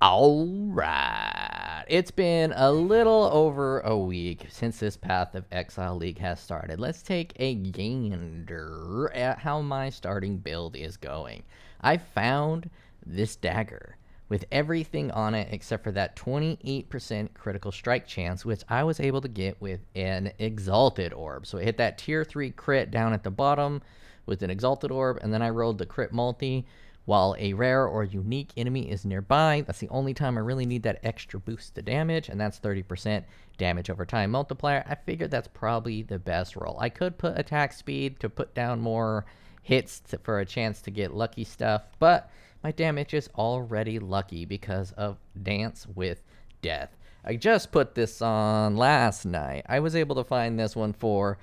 Alright, it's been a little over a week since this Path of Exile League has started. Let's take a gander at how my starting build is going. I found this dagger with everything on it except for that 28% critical strike chance, which I was able to get with an Exalted Orb. So I hit that tier 3 crit down at the bottom with an Exalted Orb, and then I rolled the crit multi. While a rare or unique enemy is nearby, that's the only time I really need that extra boost to damage, and that's 30% damage over time multiplier. I figured that's probably the best roll. I could put attack speed to put down more hits for a chance to get lucky stuff, but my damage is already lucky because of Dance with Death. I just put this on last night. I was able to find this one for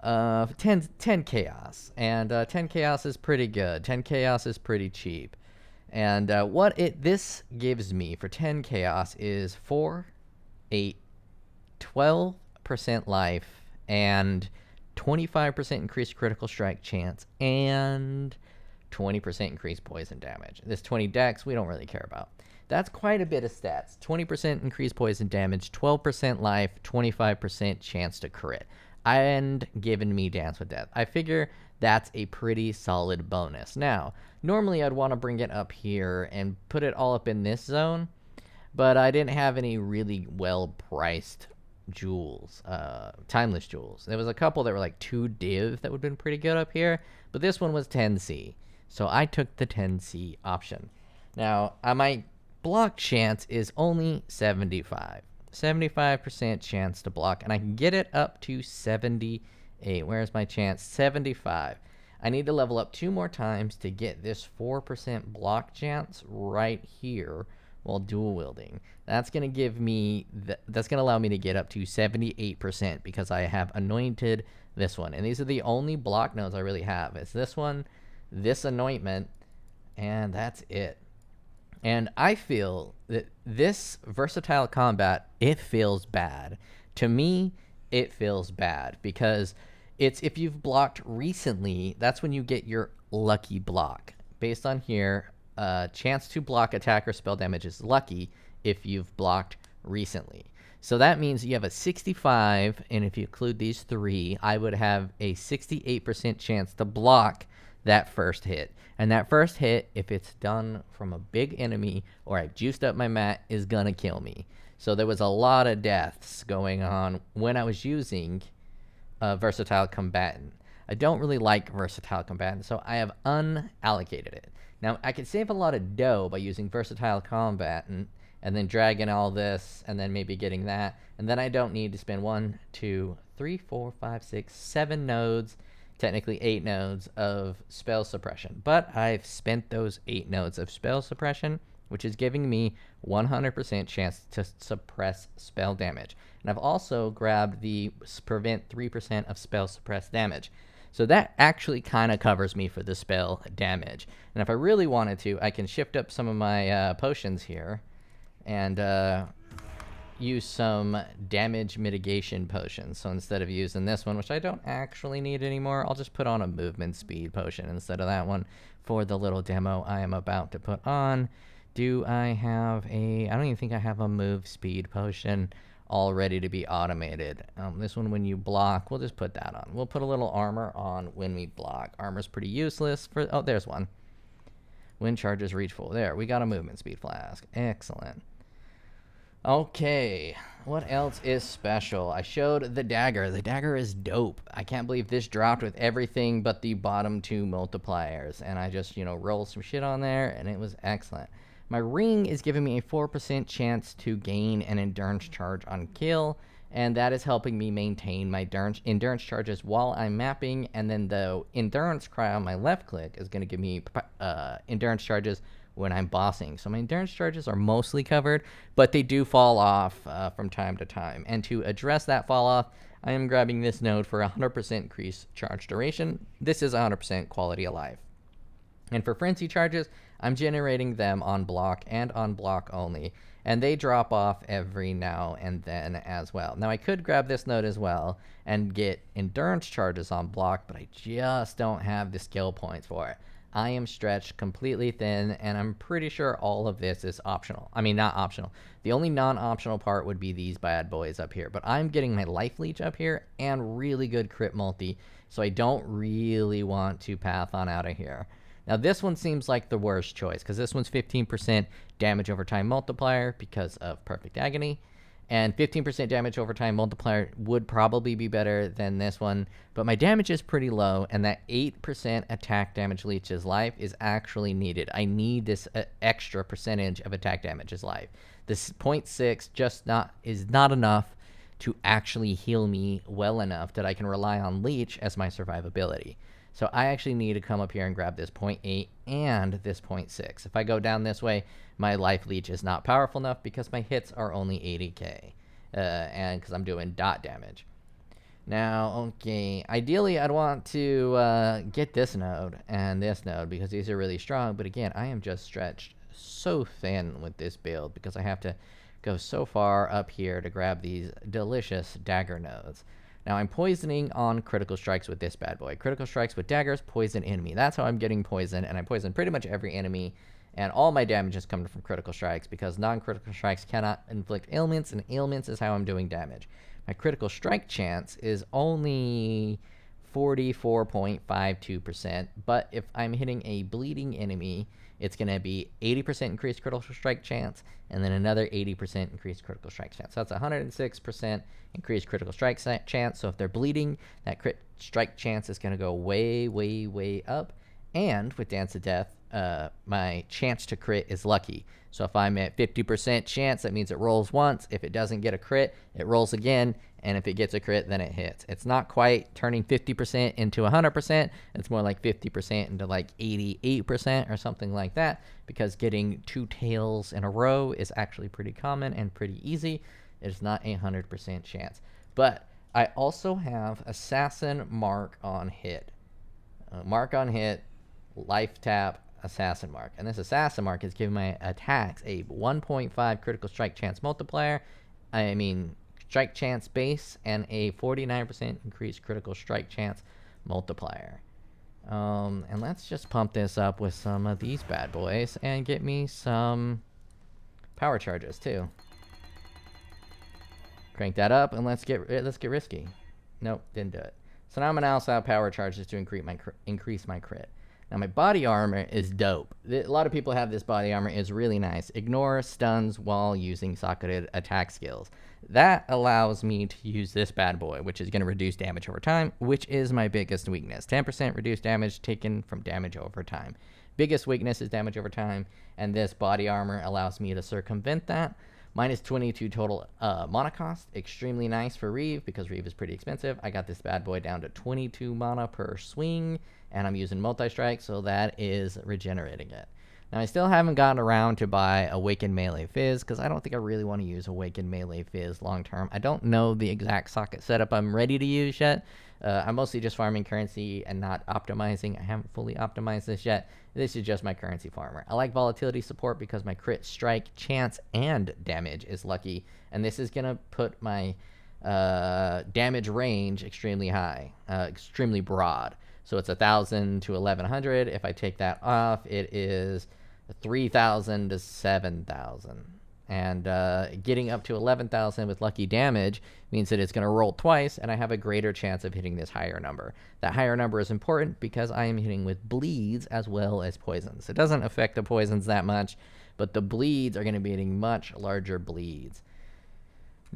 10 chaos, and 10 chaos is pretty good. 10 chaos is pretty cheap, and this gives me for 10 chaos is 4, 8, 12% life, and 25% increased critical strike chance, and 20% increased poison damage. This 20 dex we don't really care about. That's quite a bit of stats. 20% increased poison damage, 12% life, 25% chance to crit, and given me Dance with Death. I figure that's a pretty solid bonus. Now, normally I'd want to bring it up here and put it all up in this zone, but I didn't have any really well-priced jewels, timeless jewels. There was a couple that were like 2 div that would have been pretty good up here, but this one was 10c, so I took the 10c option. Now, my block chance is only 75%. 75% chance to block, and I can get it up to 78. Where's my chance? 75. I need to level up 2 more times to get this 4% block chance right here while dual wielding. That's going to give me that's going to allow me to get up to 78% because I have anointed this one, and these are the only block nodes I really have. It's this one, this anointment, and that's it. And I feel that this versatile combat, it feels bad. To me, it feels bad because it's if you've blocked recently, that's when you get your lucky block. Based on here, chance to block attack or spell damage is lucky if you've blocked recently. So that means you have a 65, and if you include these 3, I would have a 68% chance to block that first hit. And that first hit, if it's done from a big enemy or I've juiced up my mat, is gonna kill me. So there was a lot of deaths going on when I was using Versatile Combatant. I don't really like Versatile Combatant, so I have unallocated it. Now, I could save a lot of dough by using Versatile Combatant and then dragging all this and then maybe getting that. And then I don't need to spend 1, 2, 3, 4, 5, 6, 7 nodes, technically 8 nodes of spell suppression. But I've spent those 8 nodes of spell suppression, which is giving me 100% chance to suppress spell damage. And I've also grabbed the prevent 3% of spell suppressed damage. So that actually kind of covers me for the spell damage. And if I really wanted to, I can shift up some of my potions here and use some damage mitigation potions. So instead of using this one, which I don't actually need anymore, I'll just put on a movement speed potion instead of that one for the little demo I am about to put on. Do I have I don't even think I have a move speed potion all ready to be automated. This one, when you block, we'll just put that on. We'll put a little armor on when we block. Armor's pretty useless for, oh, there's one. When charges reach full. There, we got a movement speed flask. Excellent. Okay, what else is special? I showed the dagger. The dagger is dope. I can't believe this dropped with everything but the bottom 2 multipliers. And I just, rolled some shit on there, and it was excellent. My ring is giving me a 4% chance to gain an endurance charge on kill, and that is helping me maintain my endurance charges while I'm mapping. And then the endurance cry on my left click is going to give me endurance charges when I'm bossing. So my endurance charges are mostly covered, but they do fall off from time to time. And to address that fall off, I am grabbing this node for 100% increased charge duration. This is 100% quality of life. And for frenzy charges, I'm generating them on block and on block only, and they drop off every now and then as well. Now, I could grab this node as well and get endurance charges on block, but I just don't have the skill points for it. I am stretched completely thin, and I'm pretty sure all of this is optional. I mean, not optional. The only non-optional part would be these bad boys up here, but I'm getting my life leech up here and really good crit multi, so I don't really want to path on out of here. Now, this one seems like the worst choice, because this one's 15% damage over time multiplier because of Perfect Agony. And 15% damage over time multiplier would probably be better than this one, but my damage is pretty low, and that 8% attack damage leeches life is actually needed. I need this extra percentage of attack damage as life. This 0.6 is not enough to actually heal me well enough that I can rely on leech as my survivability. So I actually need to come up here and grab this 0.8 and this 0.6. If I go down this way, my life leech is not powerful enough because my hits are only 80k, and because I'm doing dot damage. Now, okay, ideally I'd want to get this node and this node because these are really strong, but again, I am just stretched so thin with this build because I have to go so far up here to grab these delicious dagger nodes. Now, I'm poisoning on critical strikes with this bad boy. Critical strikes with daggers, poison enemy. That's how I'm getting poisoned, and I poison pretty much every enemy, and all my damage is coming from critical strikes because non-critical strikes cannot inflict ailments, and ailments is how I'm doing damage. My critical strike chance is only 44.52%, but if I'm hitting a bleeding enemy, it's going to be 80% increased critical strike chance, and then another 80% increased critical strike chance. So that's 106% increased critical strike chance. So if they're bleeding, that crit strike chance is going to go way, way, way up. And with Dance to Death, my chance to crit is lucky. So if I'm at 50% chance, that means it rolls once. If it doesn't get a crit, it rolls again. And if it gets a crit, then it hits. It's not quite turning 50% into 100%. It's more like 50% into like 88% or something like that, because getting 2 tails in a row is actually pretty common and pretty easy. It's not a 100% chance. But I also have Assassin Mark on hit. Mark on hit, life tap, Assassin Mark. And this Assassin Mark is giving my attacks a 1.5 critical strike chance multiplier. Strike chance base, and a 49% increased critical strike chance multiplier. And let's just pump this up with some of these bad boys and get me some power charges too. Crank that up, and let's get risky. Nope, didn't do it. So now I'm gonna also have power charges to increase my crit. Now my body armor is dope. A lot of people have this body armor. It's really nice. Ignore stuns while using socketed attack skills. That allows me to use this bad boy, which is going to reduce damage over time, which is my biggest weakness. 10% reduced damage taken from damage over time. Biggest weakness is damage over time, and this body armor allows me to circumvent that. Minus 22 total mana cost. Extremely nice for Reeve, because Reeve is pretty expensive. I got this bad boy down to 22 mana per swing, and I'm using multi-strike, so that is regenerating it. Now, I still haven't gotten around to buy Awakened Melee Fizz, because I don't think I really want to use Awakened Melee Fizz long term. I don't know the exact socket setup I'm ready to use yet. I'm mostly just farming currency and not optimizing. I haven't fully optimized this yet. This is just my currency farmer. I like volatility support because my crit strike chance and damage is lucky, and this is going to put my damage range extremely high, extremely broad. So it's 1,000 to 1,100. If I take that off, it is 3,000 to 7,000. And getting up to 11,000 with lucky damage means that it's going to roll twice, and I have a greater chance of hitting this higher number. That higher number is important because I am hitting with bleeds as well as poisons. It doesn't affect the poisons that much, but the bleeds are going to be hitting much larger bleeds.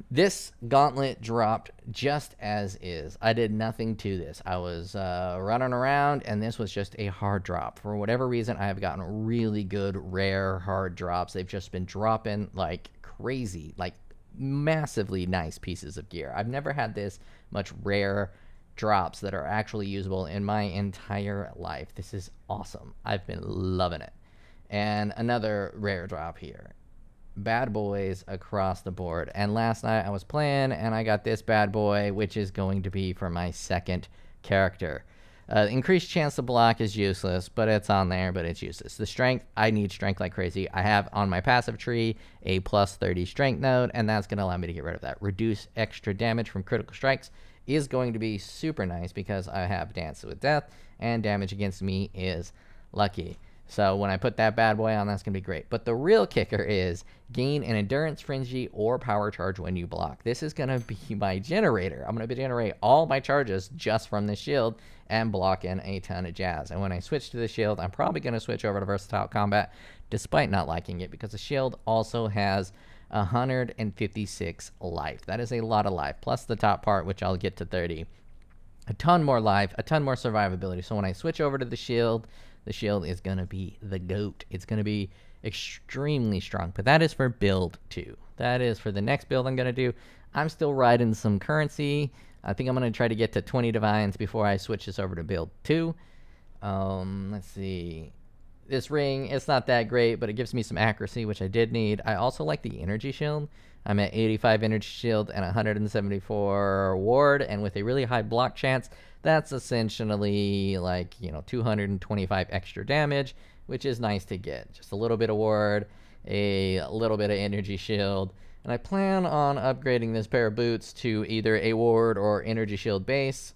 This gauntlet dropped just as is. I did nothing to this. I was running around, and this was just a hard drop. For whatever reason, I have gotten really good, rare, hard drops. They've just been dropping like crazy, like massively nice pieces of gear. I've never had this much rare drops that are actually usable in my entire life. This is awesome. I've been loving it. And another rare drop here. Bad boys across the board. And last night I was playing, and I got this bad boy, which is going to be for my second character. Increased chance to block is useless, but it's on there, but it's useless. The strength, I need strength like crazy. I have on my passive tree a plus 30 strength node, and that's going to allow me to get rid of that. Reduce extra damage from critical strikes is going to be super nice because I have Dance with Death, and damage against me is lucky. So when I put that bad boy on, that's going to be great. But the real kicker is gain an endurance, frenzy, or power charge when you block. This is going to be my generator. I'm going to generate all my charges just from the shield and block in a ton of jazz. And when I switch to the shield, I'm probably going to switch over to versatile combat, despite not liking it, because the shield also has 156 life. That is a lot of life, plus the top part, which I'll get to 30. A ton more life, a ton more survivability. So when I switch over to the shield is going to be the GOAT. It's going to be extremely strong. But that is for build 2. That is for the next build I'm going to do. I'm still riding some currency. I think I'm going to try to get to 20 divines before I switch this over to build 2. Let's see. This ring, it's not that great, but it gives me some accuracy, which I did need. I also like the energy shield. I'm at 85 energy shield and 174 ward, and with a really high block chance, that's essentially like, 225 extra damage, which is nice to get. Just a little bit of ward, a little bit of energy shield, and I plan on upgrading this pair of boots to either a ward or energy shield base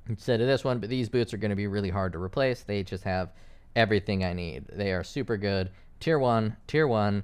instead of this one, but these boots are going to be really hard to replace. They just have everything I need. They are super good. Tier 1, Tier 1,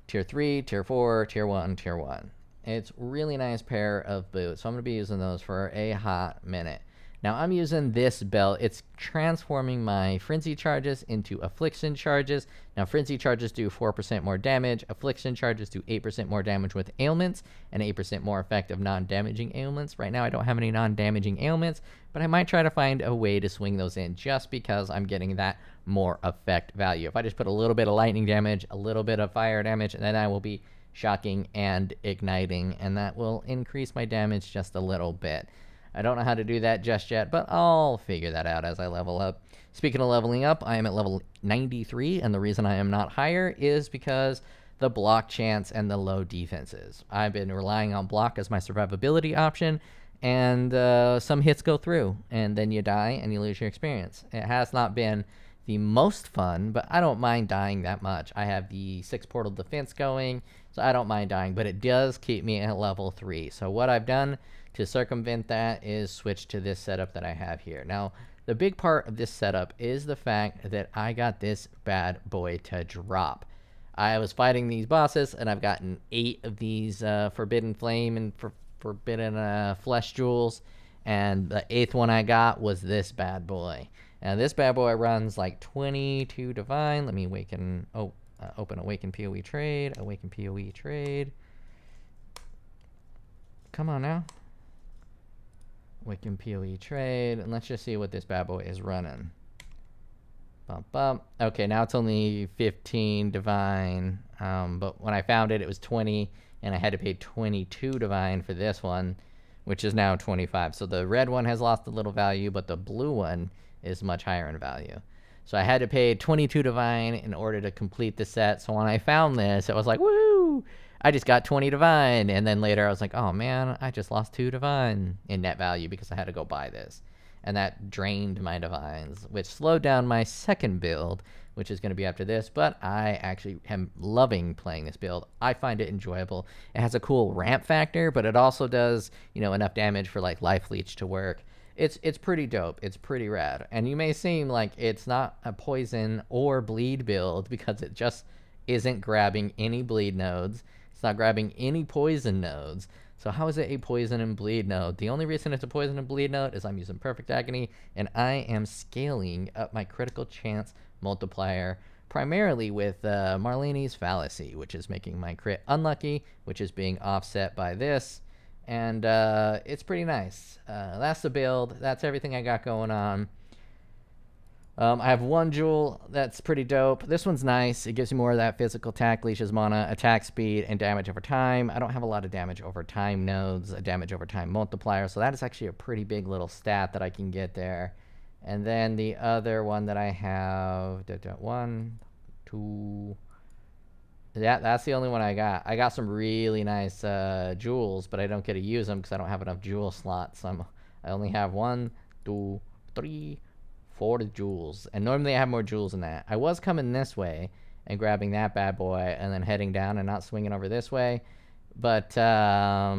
Tier 3, Tier 4, Tier 1, Tier 1. It's a really nice pair of boots, so I'm going to be using those for a hot minute. Now I'm using this belt. It's transforming my frenzy charges into affliction charges. Now frenzy charges do 4% more damage. Affliction charges do 8% more damage with ailments and 8% more effect of non-damaging ailments. Right now I don't have any non-damaging ailments, but I might try to find a way to swing those in just because I'm getting that more effect value. If I just put a little bit of lightning damage, a little bit of fire damage, then I will be shocking and igniting, and that will increase my damage just a little bit. I don't know how to do that just yet, but I'll figure that out as I level up. Speaking of leveling up, I am at level 93, and the reason I am not higher is because the block chance and the low defenses. I've been relying on block as my survivability option, and some hits go through, and then you die and you lose your experience. It has not been the most fun, but I don't mind dying that much. I have the 6 portal defense going, so I don't mind dying, but it does keep me at level 3. So what I've done to circumvent that is switch to this setup that I have here. Now, the big part of this setup is the fact that I got this bad boy to drop. I was fighting these bosses, and I've gotten 8 of these Forbidden Flame and Forbidden Flesh Jewels, and the 8th one I got was this bad boy. Now, this bad boy runs like 22 divine. Let me awaken. Open Awaken POE trade. Awaken POE trade. Come on now. Awaken POE trade. And let's just see what this bad boy is running. Bump, bump. Okay, now it's only 15 divine. But when I found it, it was 20. And I had to pay 22 divine for this one, which is now 25. So the red one has lost a little value, but the blue one is much higher in value. So I had to pay 22 divine in order to complete the set. So when I found this, it was like, woo! I just got 20 divine. And then later I was like, oh man, I just lost 2 divine in net value because I had to go buy this. And that drained my divines, which slowed down my second build, which is going to be after this. But I actually am loving playing this build. I find it enjoyable. It has a cool ramp factor, but it also does, enough damage for like life leech to work. It's pretty dope. It's pretty rad. And you may seem like it's not a poison or bleed build because it just isn't grabbing any bleed nodes. It's not grabbing any poison nodes. So how is it a poison and bleed node? The only reason it's a poison and bleed node is I'm using Perfect Agony, and I am scaling up my critical chance multiplier primarily with Marlene's Fallacy, which is making my crit unlucky, which is being offset by this. And it's pretty nice. That's the build. That's everything I got going on. I have 1 jewel that's pretty dope. This one's nice. It gives you more of that physical attack, leashes mana, attack speed, and damage over time. I don't have a lot of damage over time nodes, a damage over time multiplier, so that is actually a pretty big little stat that I can get there. And then the other one that I have, 1, 2... Yeah, that's the only one I got. I got some really nice jewels, but I don't get to use them because I don't have enough jewel slots. I only have 1, 2, 3, 4 jewels. And normally I have more jewels than that. I was coming this way and grabbing that bad boy and then heading down and not swinging over this way. But I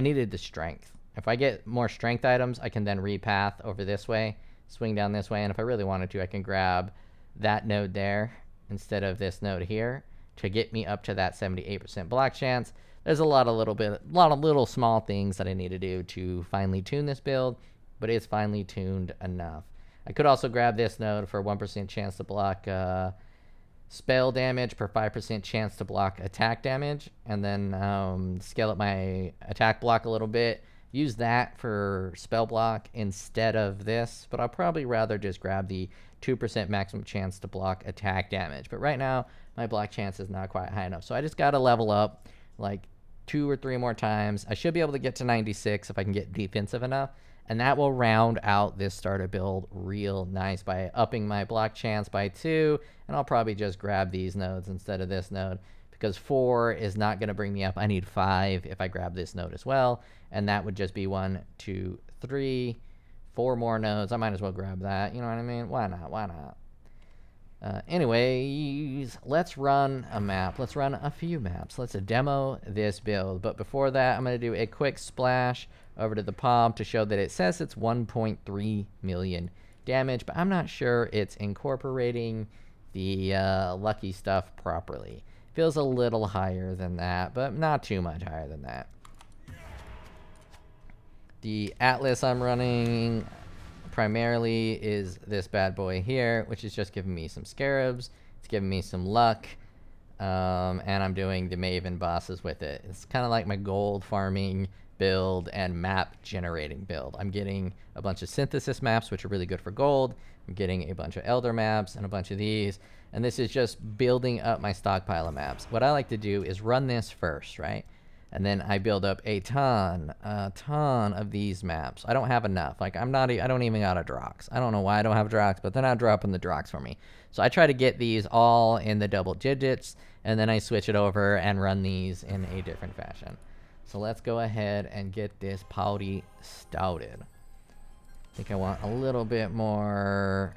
needed the strength. If I get more strength items, I can then repath over this way. swing down this way, and if I really wanted to, I can grab that node there instead of this node here to get me up to that 78% block chance. There's a lot of little small things that I need to do to finely tune this build, but it's finely tuned enough. I could also grab this node for 1% chance to block spell damage per 5% chance to block attack damage, and then scale up my attack block a little bit. Use that for spell block instead of this, but I'll probably rather just grab the 2% maximum chance to block attack damage. But right now, my block chance is not quite high enough, so I just got to level up like 2 or 3 more times. I should be able to get to 96 if I can get defensive enough, and that will round out this starter build real nice by upping my block chance by 2, and I'll probably just grab these nodes instead of this node, because 4 is not going to bring me up. I need 5 if I grab this node as well, and that would just be 1, 2, 3, 4 more nodes. I might as well grab that, you know what I mean? Why not? Why not? Anyways, let's run a map. Let's run a few maps. Let's demo this build. But before that, I'm going to do a quick splash over to the POM to show that it says it's 1.3 million damage, but I'm not sure it's incorporating the lucky stuff properly. Feels a little higher than that, but not too much higher than that. The Atlas I'm running primarily is this bad boy here, which is just giving me some scarabs. It's giving me some luck, and I'm doing the Maven bosses with it. It's kind of like my gold farming build and map generating build. I'm getting a bunch of synthesis maps, which are really good for gold. I'm getting a bunch of elder maps and a bunch of these, and this is just building up my stockpile of maps. What I like to do is run this first, right? And then I build up a ton of these maps. I don't have enough. Like, I don't even got a Drox. I don't know why I don't have Drox, but they're not dropping the Drox for me. So I try to get these all in the double digits, and then I switch it over and run these in a different fashion. So let's go ahead and get this party started. I think I want a little bit more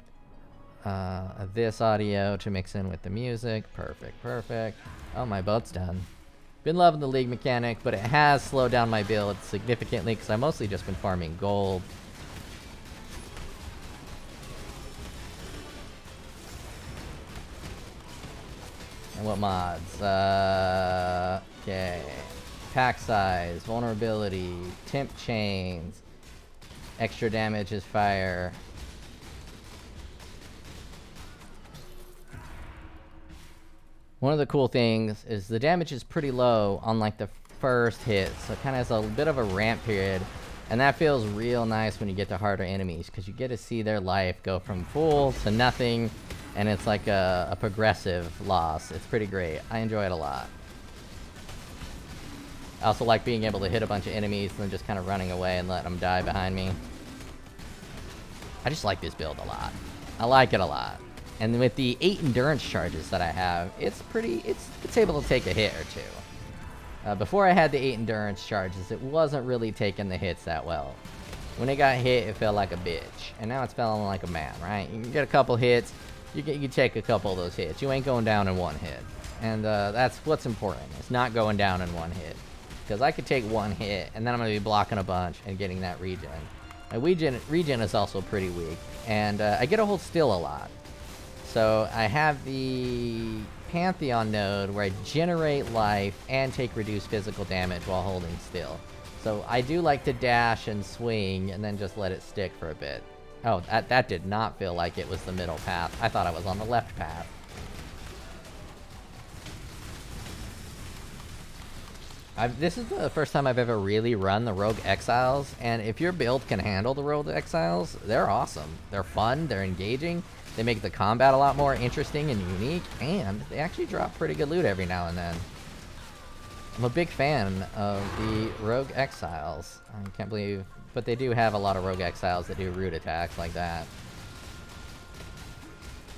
of this audio to mix in with the music. Perfect, perfect. Oh, my boat's done. Been loving the league mechanic, but it has slowed down my build significantly because I've mostly just been farming gold. And what mods? Okay. Pack size, vulnerability, temp chains, extra damage is fire. One of the cool things is the damage is pretty low on like the first hit, so it kind of has a bit of a ramp period, and that feels real nice when you get to harder enemies because you get to see their life go from full to nothing, and it's like a progressive loss. It's pretty great. I enjoy it a lot. I also like being able to hit a bunch of enemies and then just kind of running away and letting them die behind me. I just like this build a lot. I like it a lot. And with the 8 endurance charges that I have, it's able to take a hit or two. Before I had the 8 endurance charges, it wasn't really taking the hits that well. When it got hit, it felt like a bitch. And now it's feeling like a man, right? You can get a couple hits, you can take a couple of those hits. You ain't going down in one hit. And that's what's important. It's not going down in one hit. Because I could take one hit, and then I'm going to be blocking a bunch and getting that regen. My regen is also pretty weak. And I get to hold still a lot. So I have the Pantheon node where I generate life and take reduced physical damage while holding still. So I do like to dash and swing and then just let it stick for a bit. Oh, that did not feel like it was the middle path. I thought I was on the left path. This is the first time I've ever really run the Rogue Exiles, and if your build can handle the Rogue Exiles, they're awesome. They're fun, they're engaging. They make the combat a lot more interesting and unique, and they actually drop pretty good loot every now and then. I'm a big fan of the Rogue Exiles. I can't believe, but they do have a lot of Rogue Exiles that do root attacks like that.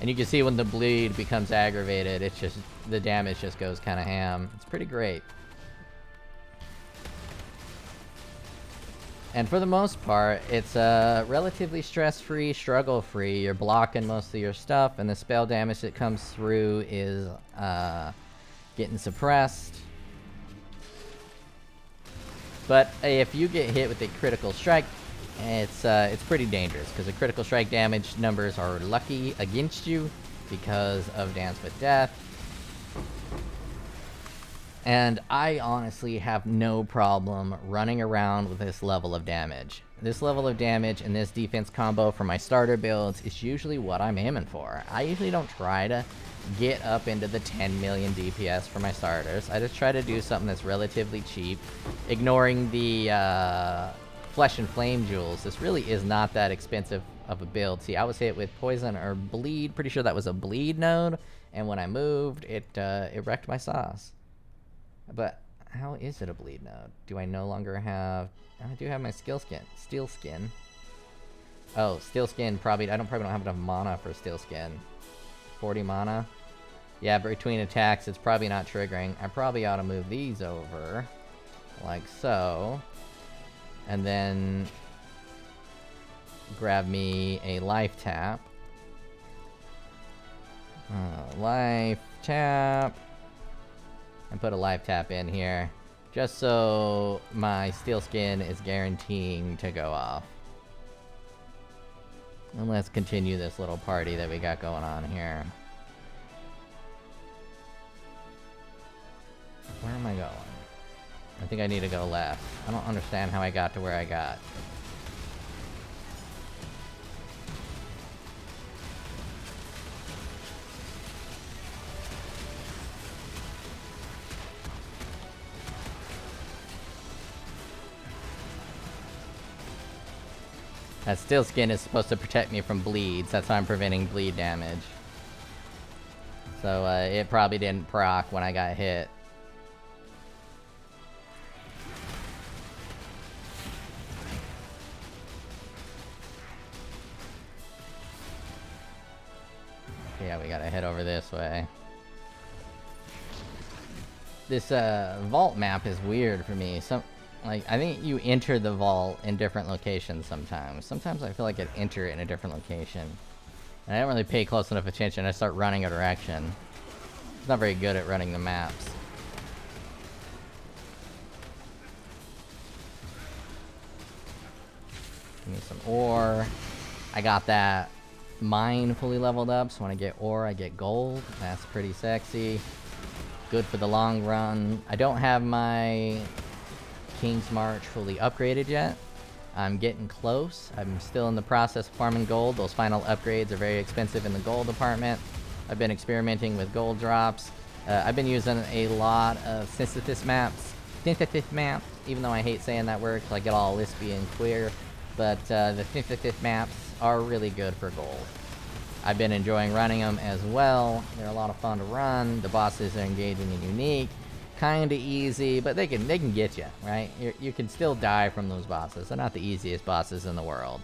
And you can see when the bleed becomes aggravated, it's just, the damage just goes kind of ham. It's pretty great. And for the most part, it's relatively stress-free, struggle-free. You're blocking most of your stuff, and the spell damage that comes through is getting suppressed. But if you get hit with a critical strike, it's pretty dangerous because the critical strike damage numbers are lucky against you because of Dance with Death. And I honestly have no problem running around with this level of damage. This level of damage and this defense combo for my starter builds is usually what I'm aiming for. I usually don't try to get up into the 10 million DPS for my starters. I just try to do something that's relatively cheap, ignoring the Flesh and Flame jewels. This really is not that expensive of a build. See, I was hit with Poison or Bleed. Pretty sure that was a Bleed node, and when I moved, it wrecked my sauce. But how is it a Bleed node? Do I no longer have... I do have my Steel Skin. Oh, Steel Skin probably... I probably don't have enough mana for Steel Skin. 40 mana? Yeah, between attacks, it's probably not triggering. I probably ought to move these over. Like so. And then... grab me a life tap. Life tap. And put a life tap in here, just so my Steel Skin is guaranteeing to go off. And let's continue this little party that we got going on here. Where am I going? I think I need to go left. I don't understand how I got to where I got. That Steel Skin is supposed to protect me from bleeds. That's how I'm preventing bleed damage. So, it probably didn't proc when I got hit. Yeah, we gotta head over this way. This, vault map is weird for me. Like, I think you enter the vault in different locations sometimes. Sometimes I feel like I enter it in a different location. And I don't really pay close enough attention. I start running a direction. It's not very good at running the maps. Give me some ore. I got that mine fully leveled up, so when I get ore, I get gold. That's pretty sexy. Good for the long run. I don't have my Kingsmarch fully upgraded yet. I'm getting close. I'm still in the process of farming gold. Those final upgrades are very expensive in the gold department. I've been experimenting with gold drops. I've been using a lot of synthesis maps, even though I hate saying that word because I get all lispy and queer. But the synthesis maps are really good for gold. I've been enjoying running them as well. They're a lot of fun to run. The bosses are engaging and unique. Kinda easy, but they can get you, right? You can still die from those bosses. They're not the easiest bosses in the world.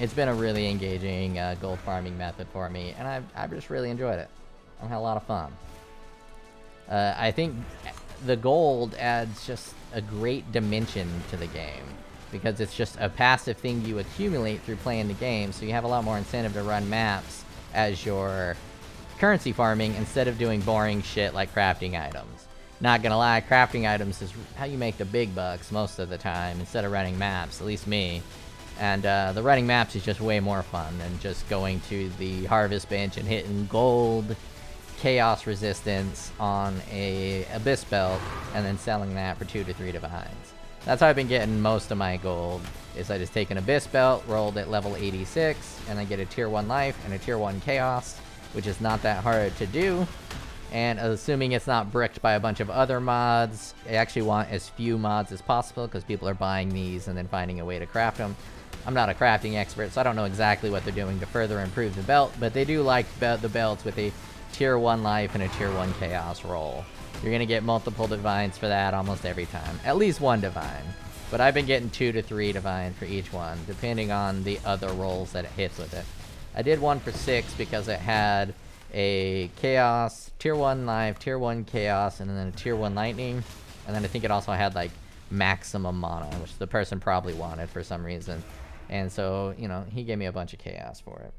It's been a really engaging gold farming method for me, and I've just really enjoyed it. I've had a lot of fun. I think the gold adds just a great dimension to the game, because it's just a passive thing you accumulate through playing the game, so you have a lot more incentive to run maps as your currency farming instead of doing boring shit like crafting items. Not gonna lie, crafting items is how you make the big bucks most of the time instead of running maps, at least me. And the running maps is just way more fun than just going to the harvest bench and hitting gold chaos resistance on a abyss belt and then selling that for 2 to 3 divines. That's how I've been getting most of my gold, is I just take an abyss belt, rolled at level 86, and I get a tier 1 life and a tier 1 chaos, which is not that hard to do. And assuming it's not bricked by a bunch of other mods, I actually want as few mods as possible because people are buying these and then finding a way to craft them. I'm not a crafting expert, so I don't know exactly what they're doing to further improve the belt, but they do like the belts with a tier 1 life and a tier 1 chaos roll. You're going to get multiple divines for that almost every time. At least 1 divine. But I've been getting 2 to 3 divine for each one, depending on the other rolls that it hits with it. I did one for 6 because it had a chaos, tier 1 life, tier 1 chaos, and then a tier 1 lightning. And then I think it also had like maximum mana, which the person probably wanted for some reason. And so, you know, he gave me a bunch of chaos for it.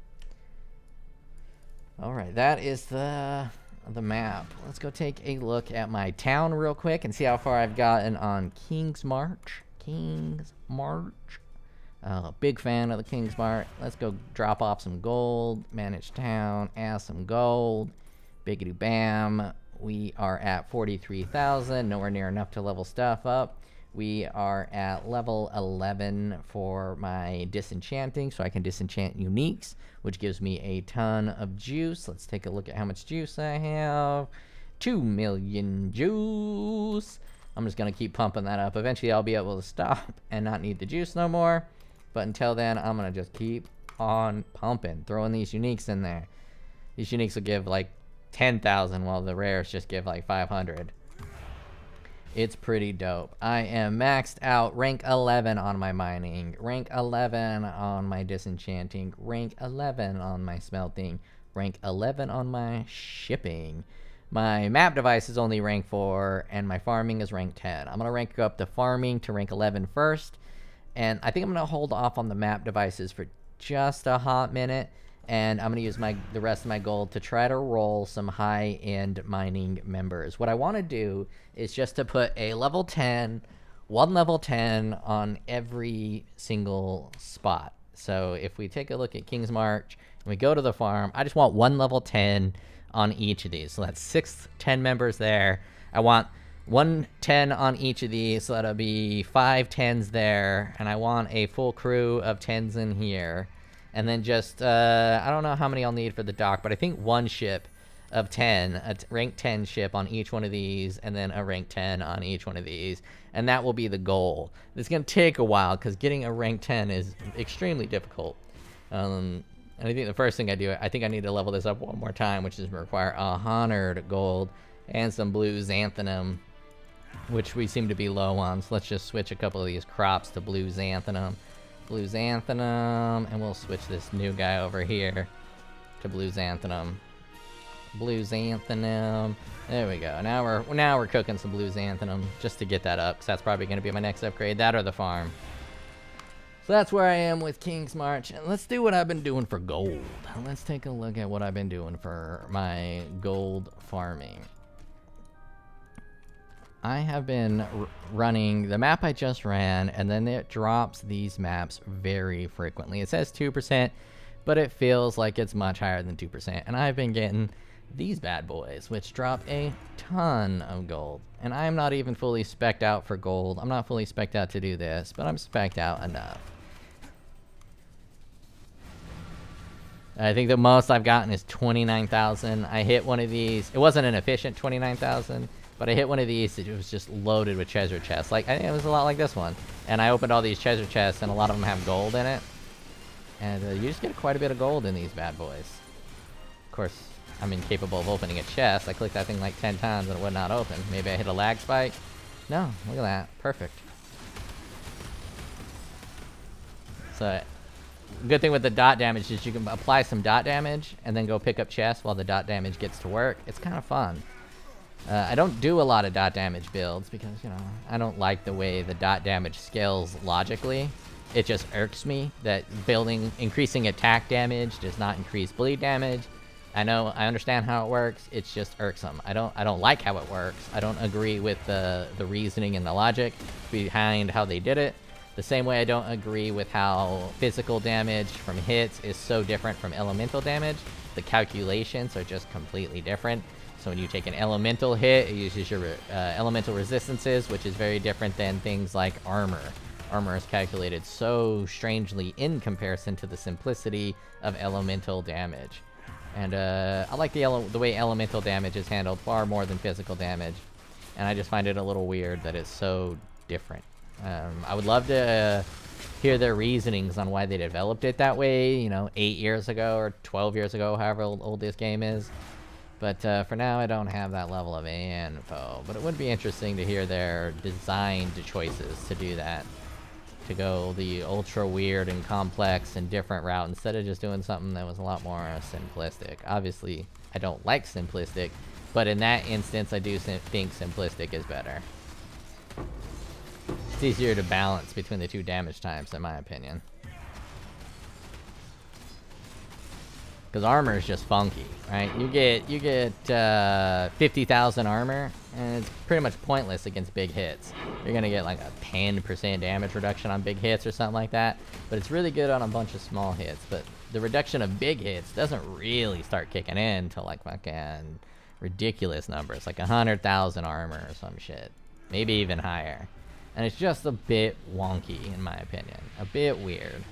Alright, that is the map. Let's go take a look at my town real quick and see how far I've gotten on Kingsmarch. Big fan of the Kingsmarch. Let's go drop off some gold. Manage town. Add some gold. Biggity bam. We are at 43,000. Nowhere near enough to level stuff up. We are at level 11 for my disenchanting, so I can disenchant uniques, which gives me a ton of juice. Let's take a look at how much juice I have. 2 million juice. I'm just going to keep pumping that up. Eventually, I'll be able to stop and not need the juice no more. But until then, I'm going to just keep on pumping, throwing these uniques in there. These uniques will give like 10,000, while the rares just give like 500. It's pretty dope. I am maxed out rank 11 on my mining, rank 11 on my disenchanting, rank 11 on my smelting, rank 11 on my shipping. My map device is only rank 4, and my farming is rank 10. I'm going to rank up the farming to rank 11 first, and I think I'm going to hold off on the map devices for just a hot minute, and I'm going to use the rest of my gold to try to roll some high-end mining members. What I want to do is just to put a level 10, one level 10 on every single spot. So if we take a look at Kingsmarch and we go to the farm, I just want one level 10 on each of these. So that's 6 10 members there. I want 1 10 on each of these, so that'll be 5 10s there, and I want a full crew of 10s in here. And then just, I don't know how many I'll need for the dock, but I think 1 ship of 10, a rank 10 ship on each one of these, and then a rank 10 on each one of these. And that will be the goal. It's going to take a while, because getting a rank 10 is extremely difficult. And I think the first thing I do, I think I need to level this up one more time, which is require 100 gold and some blue xanthanum, which we seem to be low on. So let's just switch a couple of these crops to blue xanthanum. Blue xanthanum, and we'll switch this new guy over here to blue xanthanum. Blue xanthanum. There we go. Now we're cooking some blue xanthanum just to get that up, because that's probably going to be my next upgrade. That or the farm. So that's where I am with Kingsmarch. And let's do what I've been doing for gold. Let's take a look at what I've been doing for my gold farming. I have been running the map I just ran, and then it drops these maps very frequently. It says 2%, but it feels like it's much higher than 2%. And I've been getting these bad boys, which drop a ton of gold. And I'm not even fully spec'd out for gold. I'm not fully spec'd out to do this, but I'm spec'd out enough. I think the most I've gotten is 29,000. I hit one of these. It wasn't an efficient 29,000. But I hit one of these, it was just loaded with treasure chests. Like, I think it was a lot like this one. And I opened all these treasure chests, and a lot of them have gold in it. And you just get quite a bit of gold in these bad boys. Of course, I'm incapable of opening a chest. I clicked that thing like 10 times and it would not open. Maybe I hit a lag spike. No, look at that. Perfect. So, good thing with the dot damage is you can apply some dot damage and then go pick up chests while the dot damage gets to work. It's kind of fun. I don't do a lot of dot damage builds because, you know, I don't like the way the dot damage scales logically. It just irks me that increasing attack damage does not increase bleed damage. I understand how it works. It's just irksome. I don't like how it works. I don't agree with the reasoning and the logic behind how they did it. The same way I don't agree with how physical damage from hits is so different from elemental damage. The calculations are just completely different. So when you take an elemental hit, it uses your elemental resistances, which is very different than things like armor. Armor is calculated so strangely in comparison to the simplicity of elemental damage. And I like the way elemental damage is handled far more than physical damage. And I just find it a little weird that it's so different. I would love to hear their reasonings on why they developed it that way, you know, 8 years ago or 12 years ago, however old this game is. But for now, I don't have that level of info. But it would be interesting to hear their designed choices to do that. To go the ultra weird and complex and different route instead of just doing something that was a lot more simplistic. Obviously, I don't like simplistic. But in that instance, I do think simplistic is better. It's easier to balance between the two damage types, in my opinion. Because armor is just funky, right? You get 50,000 armor, And it's pretty much pointless against big hits. You're gonna get like a 10% damage reduction on big hits or something like that. But it's really good on a bunch of small hits. But the reduction of big hits doesn't really start kicking in until like fucking ridiculous numbers. Like 100,000 armor or some shit. Maybe even higher. And it's just a bit wonky in my opinion. A bit weird.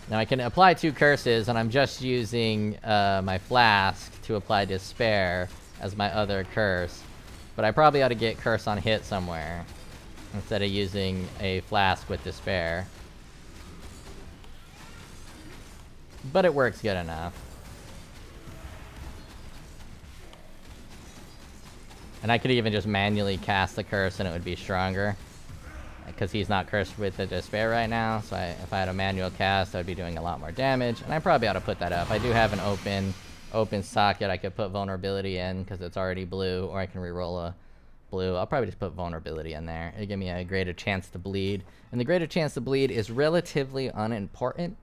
Now I can apply 2 curses, and I'm just using my flask to apply despair as my other curse. But I probably ought to get curse on hit somewhere instead of using a flask with despair. But it works good enough. And I could even just manually cast the curse and it would be stronger. Because he's not cursed with the despair right now, so if I had a manual cast, I'd be doing a lot more damage, and I probably ought to put that up. I do have an open socket I could put vulnerability in, because it's already blue, or I can reroll a blue. I'll probably just put vulnerability in there. It'll give me a greater chance to bleed, and the greater chance to bleed is relatively unimportant,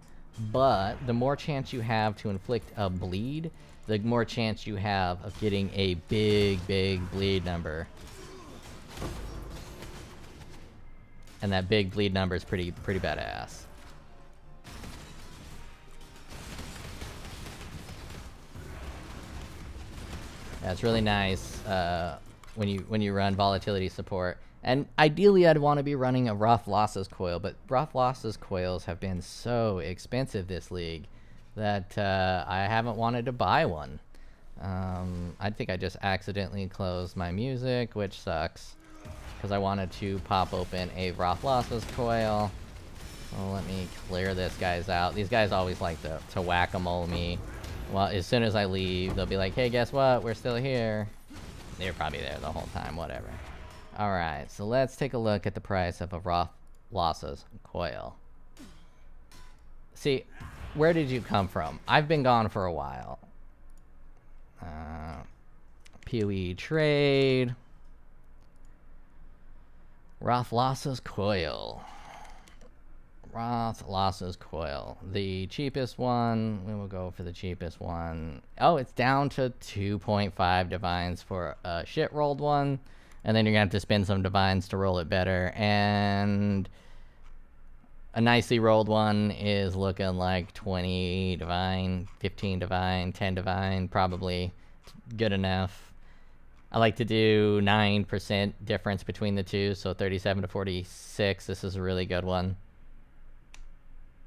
but the more chance you have to inflict a bleed, the more chance you have of getting a big bleed number. And that big bleed number is pretty badass. Yeah, it's really nice when you run volatility support. And ideally, I'd want to be running a Rough Losses coil, but Rough Losses coils have been so expensive this league that I haven't wanted to buy one. I think I just accidentally closed my music, which sucks. Because I wanted to pop open a Rough Losses coil. So let me clear this guys out. These guys always like to whack-a-mole me. Well, as soon as I leave, they'll be like, hey, guess what? We're still here. They're probably there the whole time, whatever. Alright, so let's take a look at the price of a Rough Losses coil. See, where did you come from? I've been gone for a while. POE trade. Rough Losses coil. Rough Losses coil. The cheapest one. We will go for the cheapest one. Oh, it's down to 2.5 divines for a shit rolled one. And then you're going to have to spend some divines to roll it better. And a nicely rolled one is looking like 20 divine, 15 divine, 10 divine. Probably good enough. I like to do 9% difference between the two, so 37 to 46. This is a really good one.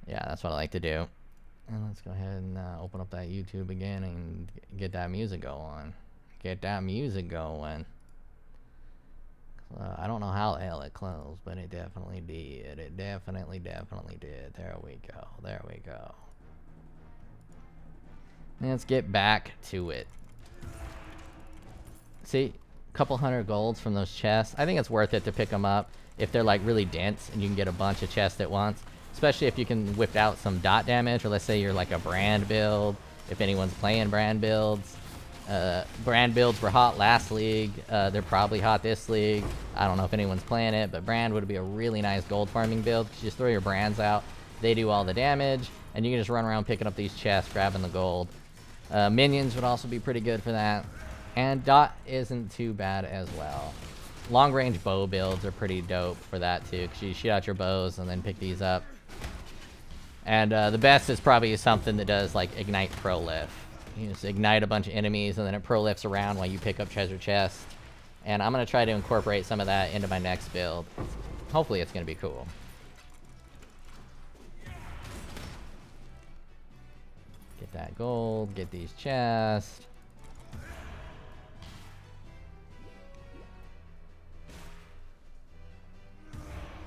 Yeah, that's what I like to do. And let's go ahead and open up that YouTube again and get that music going. Get that music going. I don't know how the hell it closed, but it definitely did. It definitely did. There we go. There we go. Let's get back to it. See, a couple hundred golds from those chests. I think it's worth it to pick them up if they're like really dense and you can get a bunch of chests at once. Especially if you can whip out some dot damage, or let's say you're like a brand build. If anyone's playing brand builds. Brand builds were hot last league. They're probably hot this league. I don't know if anyone's playing it, but brand would be a really nice gold farming build. You just throw your brands out. They do all the damage, and you can just run around picking up these chests, grabbing the gold. Minions would also be pretty good for that. And dot isn't too bad as well. Long range bow builds are pretty dope for that too, because you shoot out your bows and then pick these up. And the best is probably something that does like ignite prolif. You just ignite a bunch of enemies and then it prolifs around while you pick up treasure chests. And I'm going to try to incorporate some of that into my next build. Hopefully it's going to be cool. Get that gold, get these chests.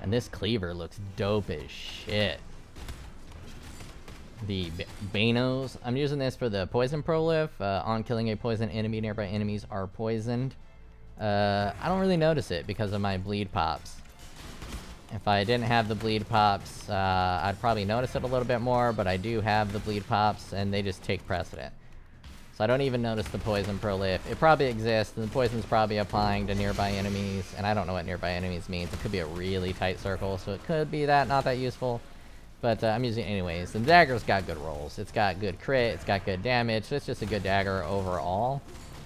And this cleaver looks dope as shit. The Banos. I'm using this for the poison prolif. On killing a poison enemy, nearby enemies are poisoned. I don't really notice it because of my bleed pops. If I didn't have the bleed pops, I'd probably notice it a little bit more, but I do have the bleed pops and they just take precedent. So I don't even notice the poison prolif. It probably exists, and the poison's probably applying to nearby enemies, and I don't know what nearby enemies means. It could be a really tight circle, so it could be that, not that useful. But I'm using it anyways. And the dagger's got good rolls. It's got good crit, it's got good damage, so it's just a good dagger overall.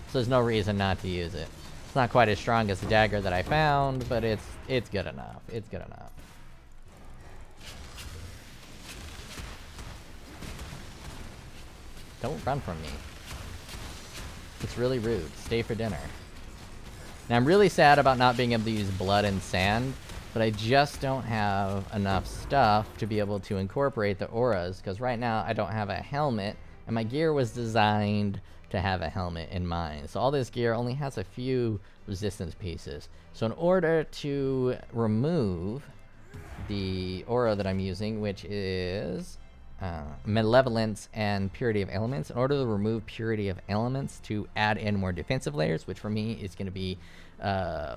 So there's no reason not to use it. It's not quite as strong as the dagger that I found, but it's good enough. It's good enough. Don't run from me. It's really rude. Stay for dinner. Now, I'm really sad about not being able to use blood and sand, but I just don't have enough stuff to be able to incorporate the auras, because right now I don't have a helmet, and my gear was designed to have a helmet in mind. So all this gear only has a few resistance pieces. So in order to remove the aura that I'm using, which is Malevolence and Purity of Elements, in order to remove Purity of Elements to add in more defensive layers, which for me is going to be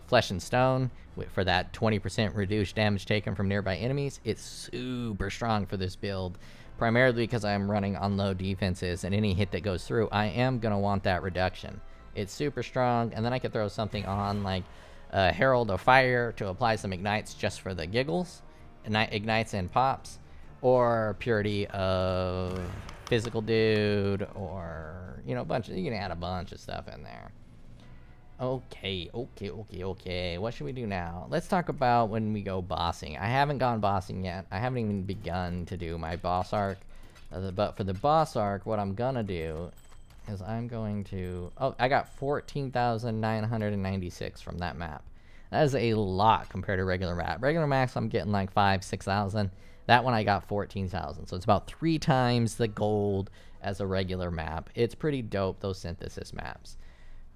Flesh and Stone, for that 20% reduced damage taken from nearby enemies. It's super strong for this build, primarily because I'm running on low defenses, and any hit that goes through, I am going to want that reduction. It's super strong, and then I could throw something on like Herald of Fire to apply some ignites just for the giggles, ignites and pops, or Purity of Physical Dude, or, you know, you can add a bunch of stuff in there. Okay. What should we do now? Let's talk about when we go bossing. I haven't gone bossing yet. I haven't even begun to do my boss arc. But for the boss arc, what I'm gonna do is I'm going to... Oh, I got 14,996 from that map. That is a lot compared to regular map. Regular maps, I'm getting like 5,000-6,000. That one I got 14,000. So it's about 3 times the gold as a regular map. It's pretty dope, those synthesis maps.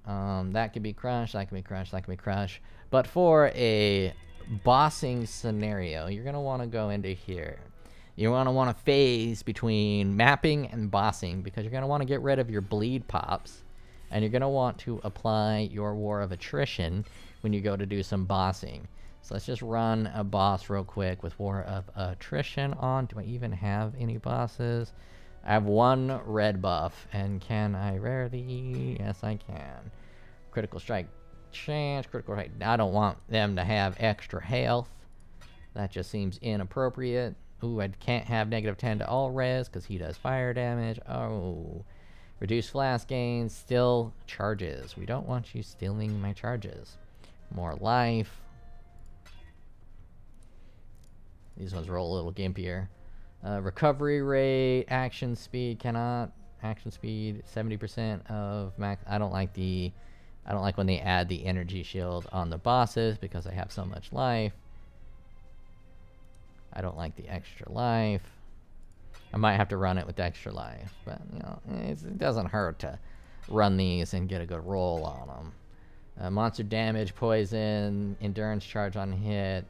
That could be crushed, that could be crushed, that could be crushed. But for a bossing scenario, you're going to want to go into here. You're going to want to phase between mapping and bossing, because you're going to want to get rid of your bleed pops. And you're going to want to apply your War of Attrition when you go to do some bossing. So let's just run a boss real quick with War of Attrition on. Do I even have any bosses? I have 1 red buff, and can I rare thee? Yes, I can. Critical strike chance, critical strike. I don't want them to have extra health. That just seems inappropriate. Ooh, I can't have -10 to all res because he does fire damage. Oh, reduce flask gains, still charges. We don't want you stealing my charges. More life. These ones roll a little gimpier. Recovery rate, action speed, cannot. Action speed, 70% of max. I don't like when they add the energy shield on the bosses because I have so much life. I don't like the extra life. I might have to run it with extra life, but you know, it doesn't hurt to run these and get a good roll on them. Monster damage, poison, endurance charge on hit.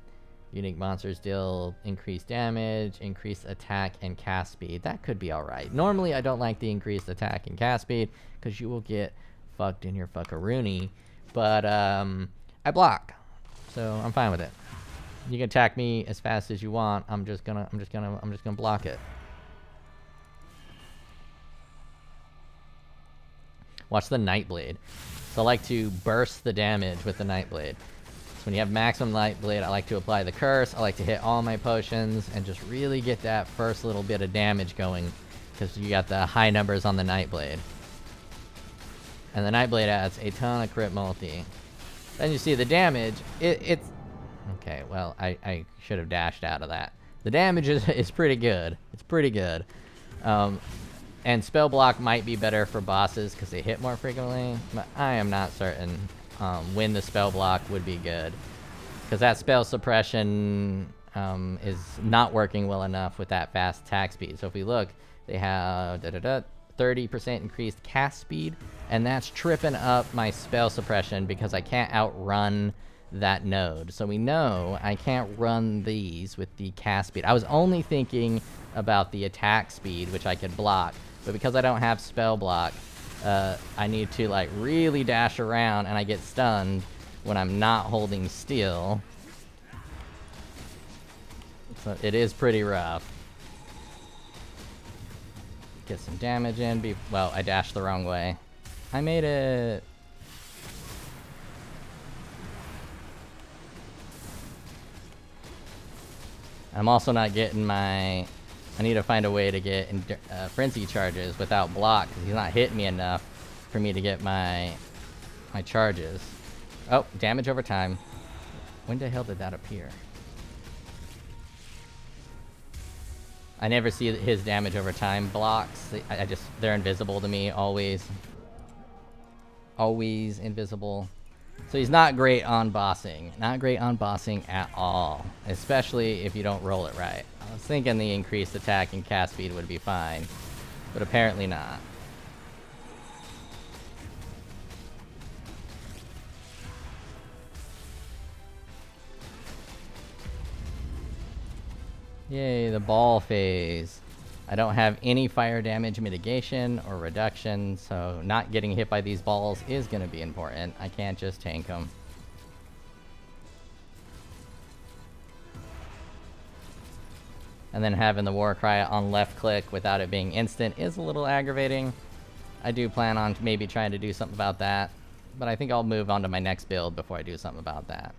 Unique monsters deal increased damage, increased attack, and cast speed. That could be alright. Normally, I don't like the increased attack and cast speed, because you will get fucked in your fuckaroony. But, I block. So, I'm fine with it. You can attack me as fast as you want. I'm just gonna block it. Watch the Nightblade. So, I like to burst the damage with the Nightblade. When you have maximum Nightblade, I like to apply the curse. I like to hit all my potions and just really get that first little bit of damage going, because you got the high numbers on the Nightblade. And the Nightblade adds a ton of crit multi. Then you see the damage. It's... Okay, well, I should have dashed out of that. The damage is pretty good. It's pretty good. And spell block might be better for bosses because they hit more frequently, but I am not certain. When the spell block would be good, because that spell suppression is not working well enough with that fast attack speed. So if we look, they have 30% increased cast speed, and that's tripping up my spell suppression because I can't outrun that node. So we know I can't run these with the cast speed. I was only thinking about the attack speed, which I could block, but because I don't have spell block, I need to like really dash around, and I get stunned when I'm not holding still. So it is pretty rough. Get some damage in. Well, I dashed the wrong way. I made it. I'm also not getting my... I need to find a way to get frenzy charges without block, because he's not hitting me enough for me to get my my charges. Oh, damage over time. When the hell did that appear? I never see his damage over time blocks. They're invisible to me, always. Always invisible. So he's not great on bossing. Not great on bossing at all. Especially if you don't roll it right. I was thinking the increased attack and cast speed would be fine. But apparently not. Yay, the ball phase. I don't have any fire damage mitigation or reduction, so not getting hit by these balls is going to be important. I can't just tank them. And then having the war cry on left click without it being instant is a little aggravating. I do plan on maybe trying to do something about that, but I think I'll move on to my next build before I do something about that.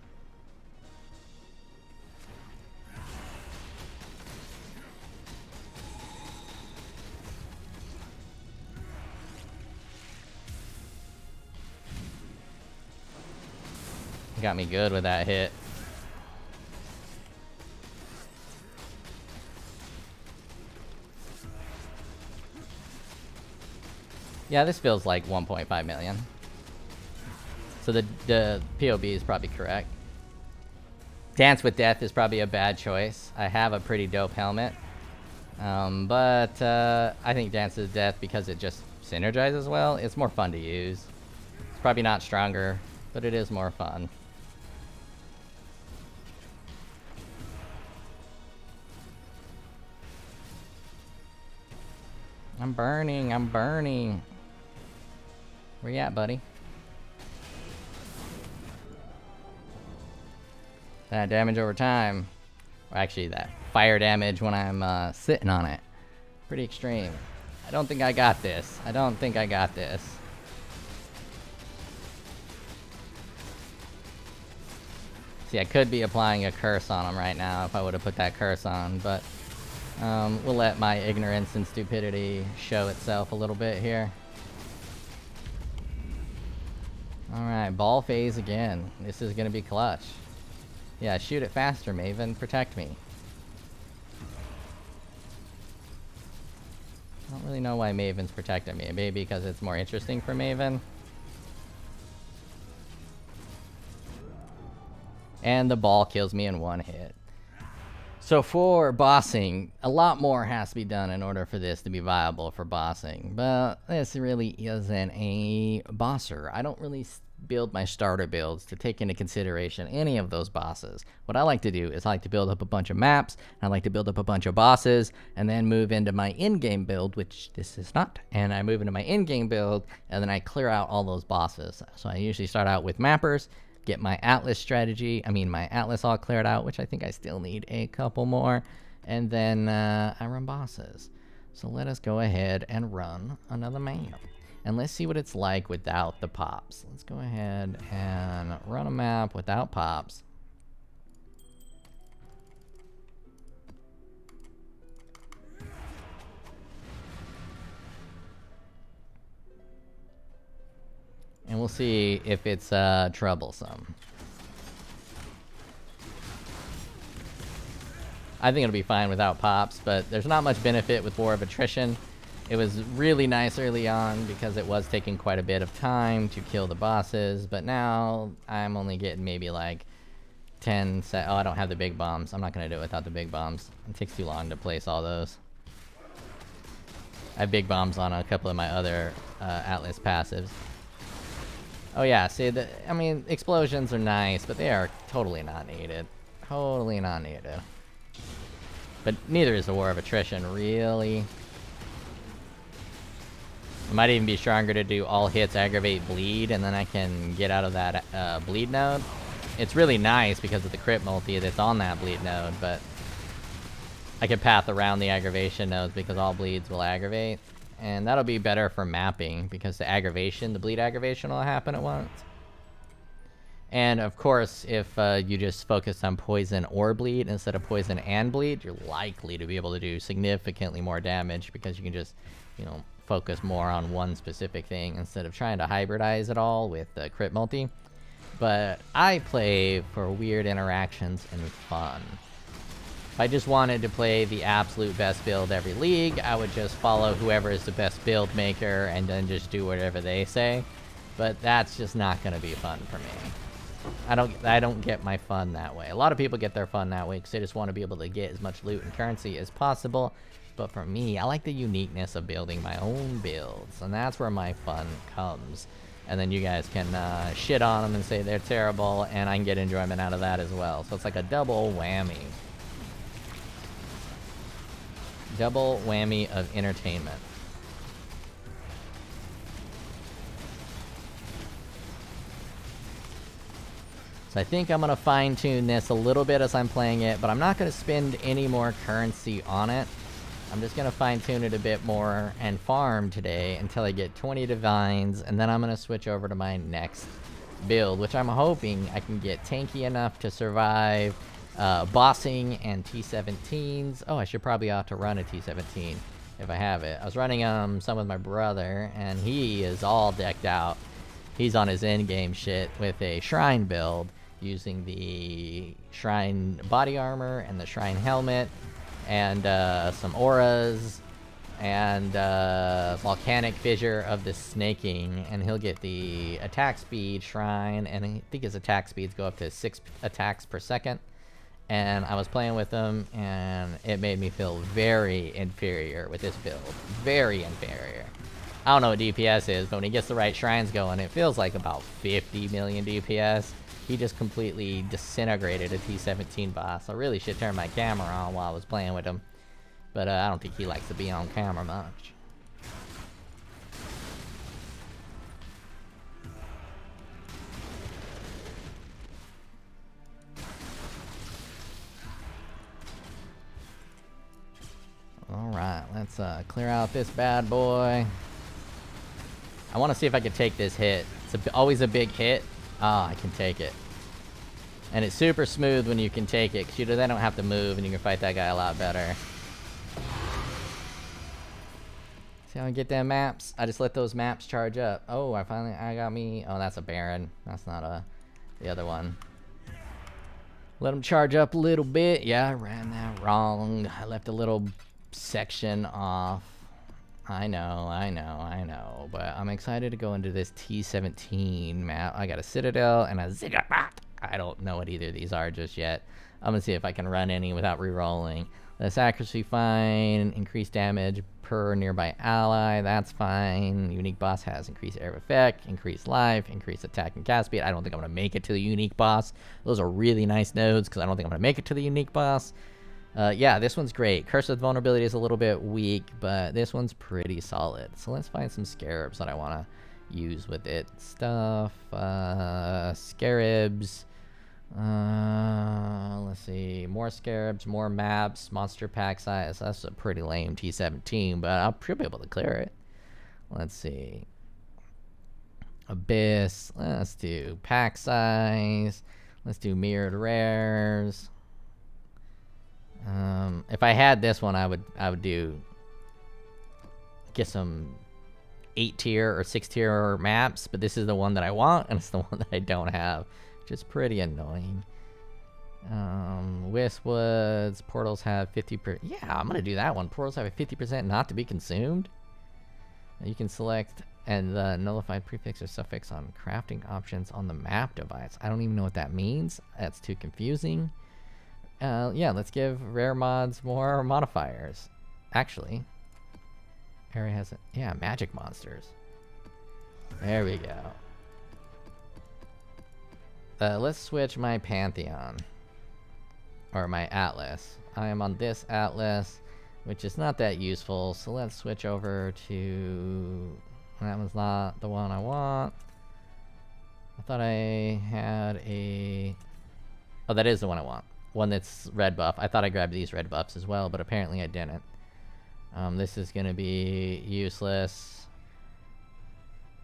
Got me good with that hit. Yeah, this feels like 1.5 million. So the POB is probably correct. Dance with Death is probably a bad choice. I have a pretty dope helmet. But I think Dance with Death, because it just synergizes well, it's more fun to use. It's probably not stronger, but it is more fun. I'm burning, I'm burning. Where you at, buddy? That damage over time. Or actually, that fire damage when I'm sitting on it. Pretty extreme. I don't think I got this. I don't think I got this. See, I could be applying a curse on him right now if I would have put that curse on, but we'll let my ignorance and stupidity show itself a little bit here. Alright, ball phase again. This is gonna be clutch. Yeah, shoot it faster, Maven. Protect me. I don't really know why Maven's protecting me. Maybe because it's more interesting for Maven. And the ball kills me in one hit. So for bossing, a lot more has to be done in order for this to be viable for bossing. But this really isn't a bosser. I don't really build my starter builds to take into consideration any of those bosses. What I like to do is I like to build up a bunch of maps, and I like to build up a bunch of bosses, and then move into my in-game build, which this is not. And I move into my in-game build, and then I clear out all those bosses. So I usually start out with mappers, get my Atlas strategy, my Atlas all cleared out, which I think I still need a couple more, and then I run bosses. So let us go ahead and run another map. And let's see what it's like without the pops. Let's go ahead and run a map without pops. And we'll see if it's troublesome. I think it'll be fine without pops, but there's not much benefit with War of Attrition. It was really nice early on because it was taking quite a bit of time to kill the bosses, but now I'm only getting maybe like 10 set. Oh, I don't have the big bombs. I'm not going to do it without the big bombs. It takes too long to place all those. I have big bombs on a couple of my other Atlas passives. Oh yeah, see, explosions are nice, but they are totally not needed. Totally not needed. But neither is the War of Attrition, really. It might even be stronger to do all hits aggravate bleed, and then I can get out of that bleed node. It's really nice because of the crit multi that's on that bleed node, but I can path around the aggravation nodes because all bleeds will aggravate. And that'll be better for mapping because the bleed aggravation will happen at once. And of course, if you just focus on poison or bleed instead of poison and bleed, you're likely to be able to do significantly more damage because you can just, focus more on one specific thing instead of trying to hybridize it all with the crit multi. But I play for weird interactions and fun. If I just wanted to play the absolute best build every league, I would just follow whoever is the best build maker and then just do whatever they say. But that's just not going to be fun for me. I don't get my fun that way. A lot of people get their fun that way because they just want to be able to get as much loot and currency as possible. But for me, I like the uniqueness of building my own builds, and that's where my fun comes. And then you guys can shit on them and say they're terrible, and I can get enjoyment out of that as well. So it's like a double whammy. Double whammy of entertainment. So I think I'm going to fine-tune this a little bit as I'm playing it, but I'm not going to spend any more currency on it. I'm just going to fine-tune it a bit more and farm today until I get 20 divines, and then I'm going to switch over to my next build, which I'm hoping I can get tanky enough to survive bossing and T17s. Oh, I should probably ought to run a T17 if I have it. I was running some with my brother, and he is all decked out. He's on his endgame shit with a shrine build using the shrine body armor and the shrine helmet and some auras and volcanic fissure of the snaking, and he'll get the attack speed shrine, and I think his attack speeds go up to 6 attacks per second. And I was playing with him, and it made me feel very inferior with this build. Very inferior. I don't know what DPS is, but when he gets the right shrines going, it feels like about 50 million DPS. He just completely disintegrated a T17 boss. I really should turn my camera on while I was playing with him. But I don't think he likes to be on camera much. Alright, let's clear out this bad boy. I want to see if I can take this hit. It's always a big hit. Ah, I can take it. And it's super smooth when you can take it, because you then don't have to move and you can fight that guy a lot better. See how I get them maps? I just let those maps charge up. Oh, I got me. Oh, that's a Baron. That's not the other one. Let them charge up a little bit. Yeah, I ran that wrong. I left a little section off. I know, but I'm excited to go into this T17 map. I got a Citadel and a Ziggurat. I don't know what either of these are just yet. I'm gonna see if I can run any without re-rolling. Less accuracy, fine. Increased damage per nearby ally, that's fine. Unique boss has increased area of effect, increased life, increased attack and cast speed. I don't think I'm gonna make it to the unique boss. Those are really nice nodes, because I don't think I'm gonna make it to the unique boss. Yeah, this one's great. Curse with Vulnerability is a little bit weak, but this one's pretty solid. So let's find some scarabs that I want to use with it. Stuff, scarabs. Let's see. More scarabs, more maps, monster pack size. That's a pretty lame T17, but I'll be able to clear it. Let's see. Abyss. Let's do pack size. Let's do mirrored rares. If I had this one, I would get some 8-tier or 6-tier maps, but this is the one that I want, and it's the one that I don't have, which is pretty annoying. Wisp-Woods, portals have 50%. Yeah, I'm gonna do that one. Portals have a 50% not to be consumed. You can select and the nullified prefix or suffix on crafting options on the map device. I don't even know what that means. That's too confusing. Yeah, let's give rare mods more modifiers. Actually, area has yeah, magic monsters. There we go. Let's switch my Pantheon. Or my Atlas. I am on this Atlas, which is not that useful, so let's switch over to... That one's not the one I want. I thought I had a... Oh, that is the one I want. One that's red buff. I thought I grabbed these red buffs as well, but apparently I didn't. This is gonna be useless.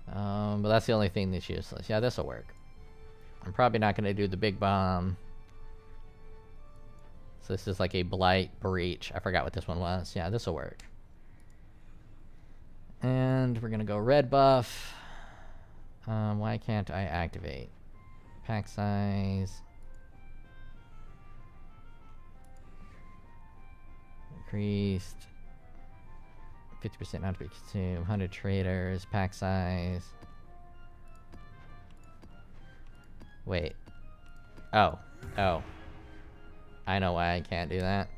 But that's the only thing that's useless. Yeah, this'll work. I'm probably not gonna do the big bomb. So this is like a blight breach. I forgot what this one was. Yeah, this'll work. And we're gonna go red buff. Why can't I activate? Pack size. Increased. 50% not to be consumed. 100 traders. Pack size. Wait. Oh. Oh. I know why I can't do that.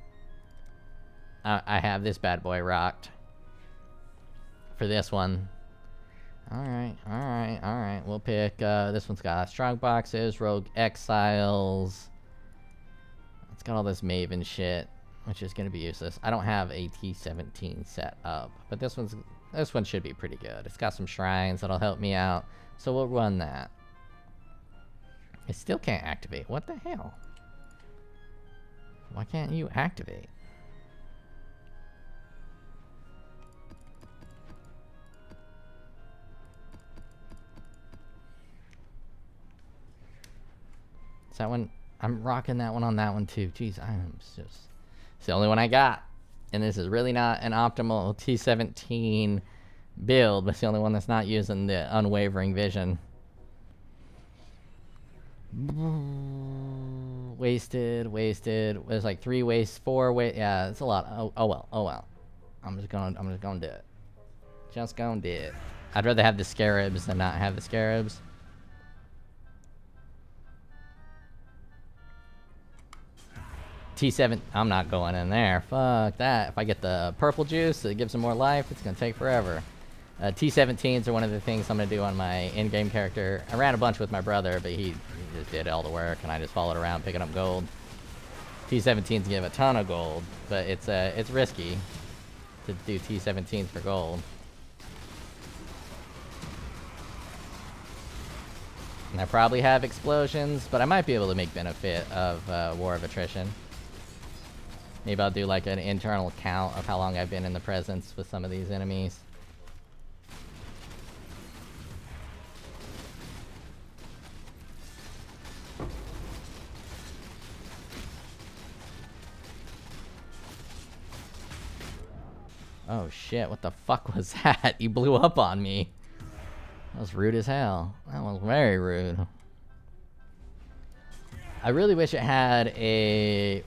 I have this bad boy rocked. For this one. Alright, alright, alright. We'll pick, this one's got strong boxes, rogue exiles. It's got all this Maven shit, which is gonna be useless. I don't have a T17 set up, but this one should be pretty good. It's got some shrines that'll help me out, so we'll run that. It still can't activate. What the hell? Why can't you activate? Is that one? I'm rocking that one on that one too. Jeez, it's the only one I got. And this is really not an optimal T17 build, but it's the only one that's not using the unwavering vision. Wasted. There's like 3 wastes, 4 waste. Yeah, it's a lot. Oh well. I'm just gonna do it. Just gonna do it. I'd rather have the scarabs than not have the scarabs. T7, I'm not going in there. Fuck that. If I get the purple juice, it gives them more life. It's gonna take forever. T17s are one of the things I'm gonna do on my in-game character. I ran a bunch with my brother, but he just did all the work, and I just followed around picking up gold. T17s give a ton of gold, but it's risky to do T17s for gold. And I probably have explosions, but I might be able to make benefit of War of Attrition. Maybe I'll do like an internal count of how long I've been in the presence with some of these enemies. Oh shit, what the fuck was that? You blew up on me. That was rude as hell. That was very rude. I really wish it had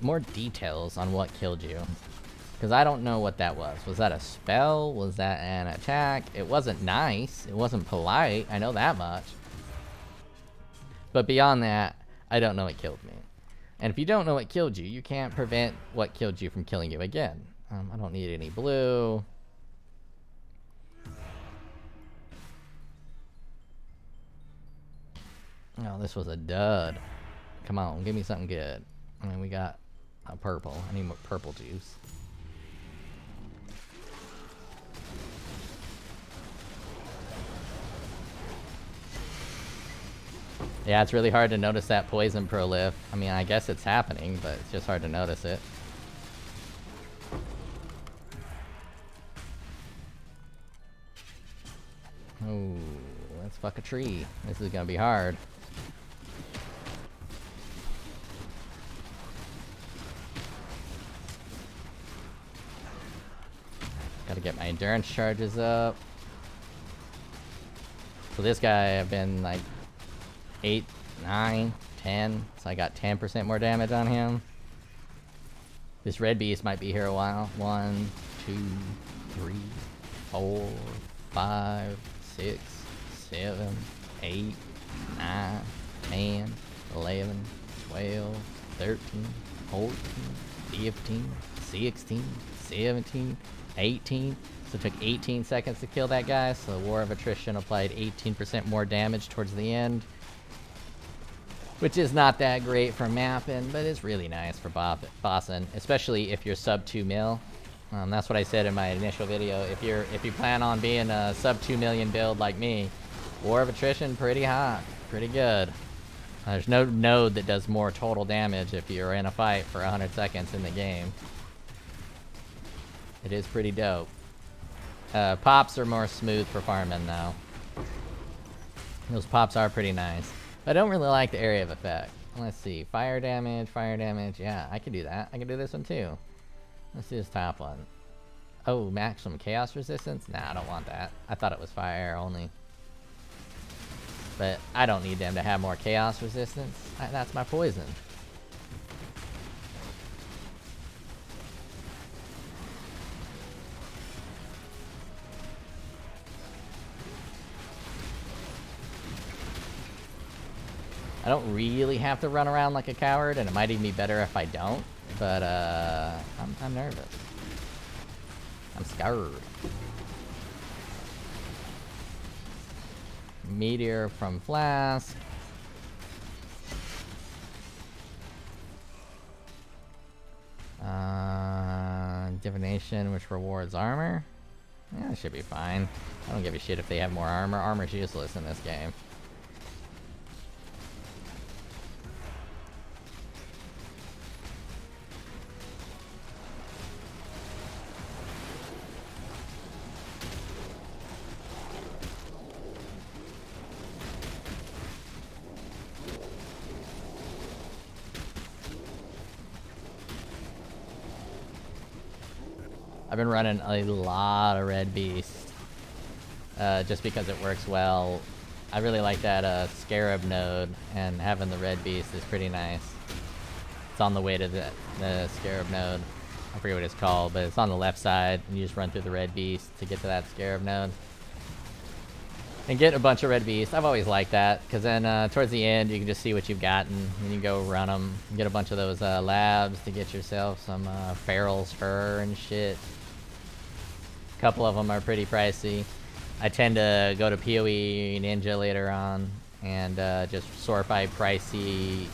more details on what killed you. Because I don't know what that was. Was that a spell? Was that an attack? It wasn't nice. It wasn't polite. I know that much. But beyond that, I don't know what killed me. And if you don't know what killed you, you can't prevent what killed you from killing you again. I don't need any blue. Oh, this was a dud. Come on, give me something good. I mean, we got a purple. I need more purple juice. Yeah, it's really hard to notice that poison prolif. I mean, I guess it's happening, but it's just hard to notice it. Oh, let's fuck a tree. This is gonna be hard. Gotta get my endurance charges up. So this guy, I've been like 8, 9, 10. So I got 10% more damage on him. This red beast might be here a while. 1, 2, 3, 4, 5, 6, 7, 8, 9, 10, 11, 12, 13, 14, 15, 16, 17, 18. So it took 18 seconds to kill that guy. So War of Attrition applied 18% more damage towards the end. Which is not that great for mapping, but it's really nice for bossing, especially if you're sub 2 mil. That's what I said in my initial video. If you plan on being a sub 2 million build like me, War of Attrition pretty hot, pretty good. There's no node that does more total damage if you're in a fight for 100 seconds in the game. It is pretty dope. Pops are more smooth for farming though. Those pops are pretty nice. I don't really like the area of effect. Let's see, fire damage, yeah, I can do that. I can do this one too. Let's do this top one. Oh, maximum chaos resistance? Nah, I don't want that. I thought it was fire only. But I don't need them to have more chaos resistance. That's my poison. I don't really have to run around like a coward, and it might even be better if I don't. But I'm nervous. I'm scared. Meteor from Flask. Divination, which rewards armor. Yeah, that should be fine. I don't give a shit if they have more armor. Armor's useless in this game. I've been running a lot of Red Beast, just because it works well. I really like that Scarab node, and having the Red Beast is pretty nice. It's on the way to the Scarab node. I forget what it's called, but it's on the left side, and you just run through the Red Beast to get to that Scarab node. And get a bunch of Red Beasts. I've always liked that, because then towards the end, you can just see what you've gotten, and you go run them. Get a bunch of those labs to get yourself some Feral's Fur and shit. A couple of them are pretty pricey. I tend to go to POE Ninja later on and just sort by pricey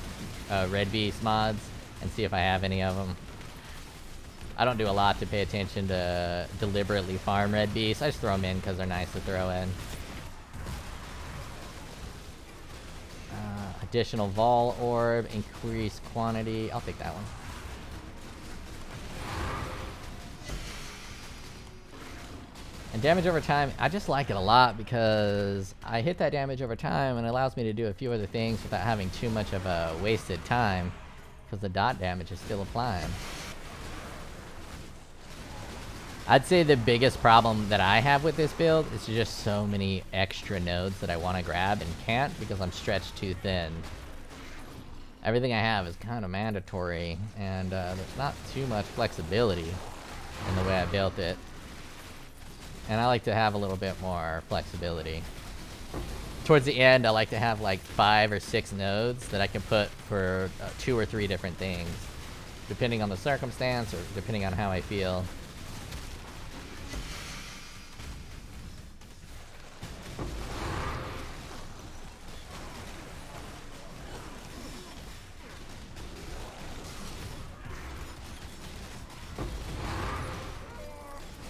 Red Beast mods and see if I have any of them. I don't do a lot to pay attention to deliberately farm Red Beasts. I just throw them in because they're nice to throw in. Additional Vol Orb, increased quantity. I'll take that one. And damage over time, I just like it a lot because I hit that damage over time and it allows me to do a few other things without having too much of a wasted time because the dot damage is still applying. I'd say the biggest problem that I have with this build is just so many extra nodes that I want to grab and can't because I'm stretched too thin. Everything I have is kind of mandatory and there's not too much flexibility in the way I built it. And I like to have a little bit more flexibility. Towards the end, I like to have like 5 or 6 nodes that I can put for 2 or 3 different things, depending on the circumstance or depending on how I feel.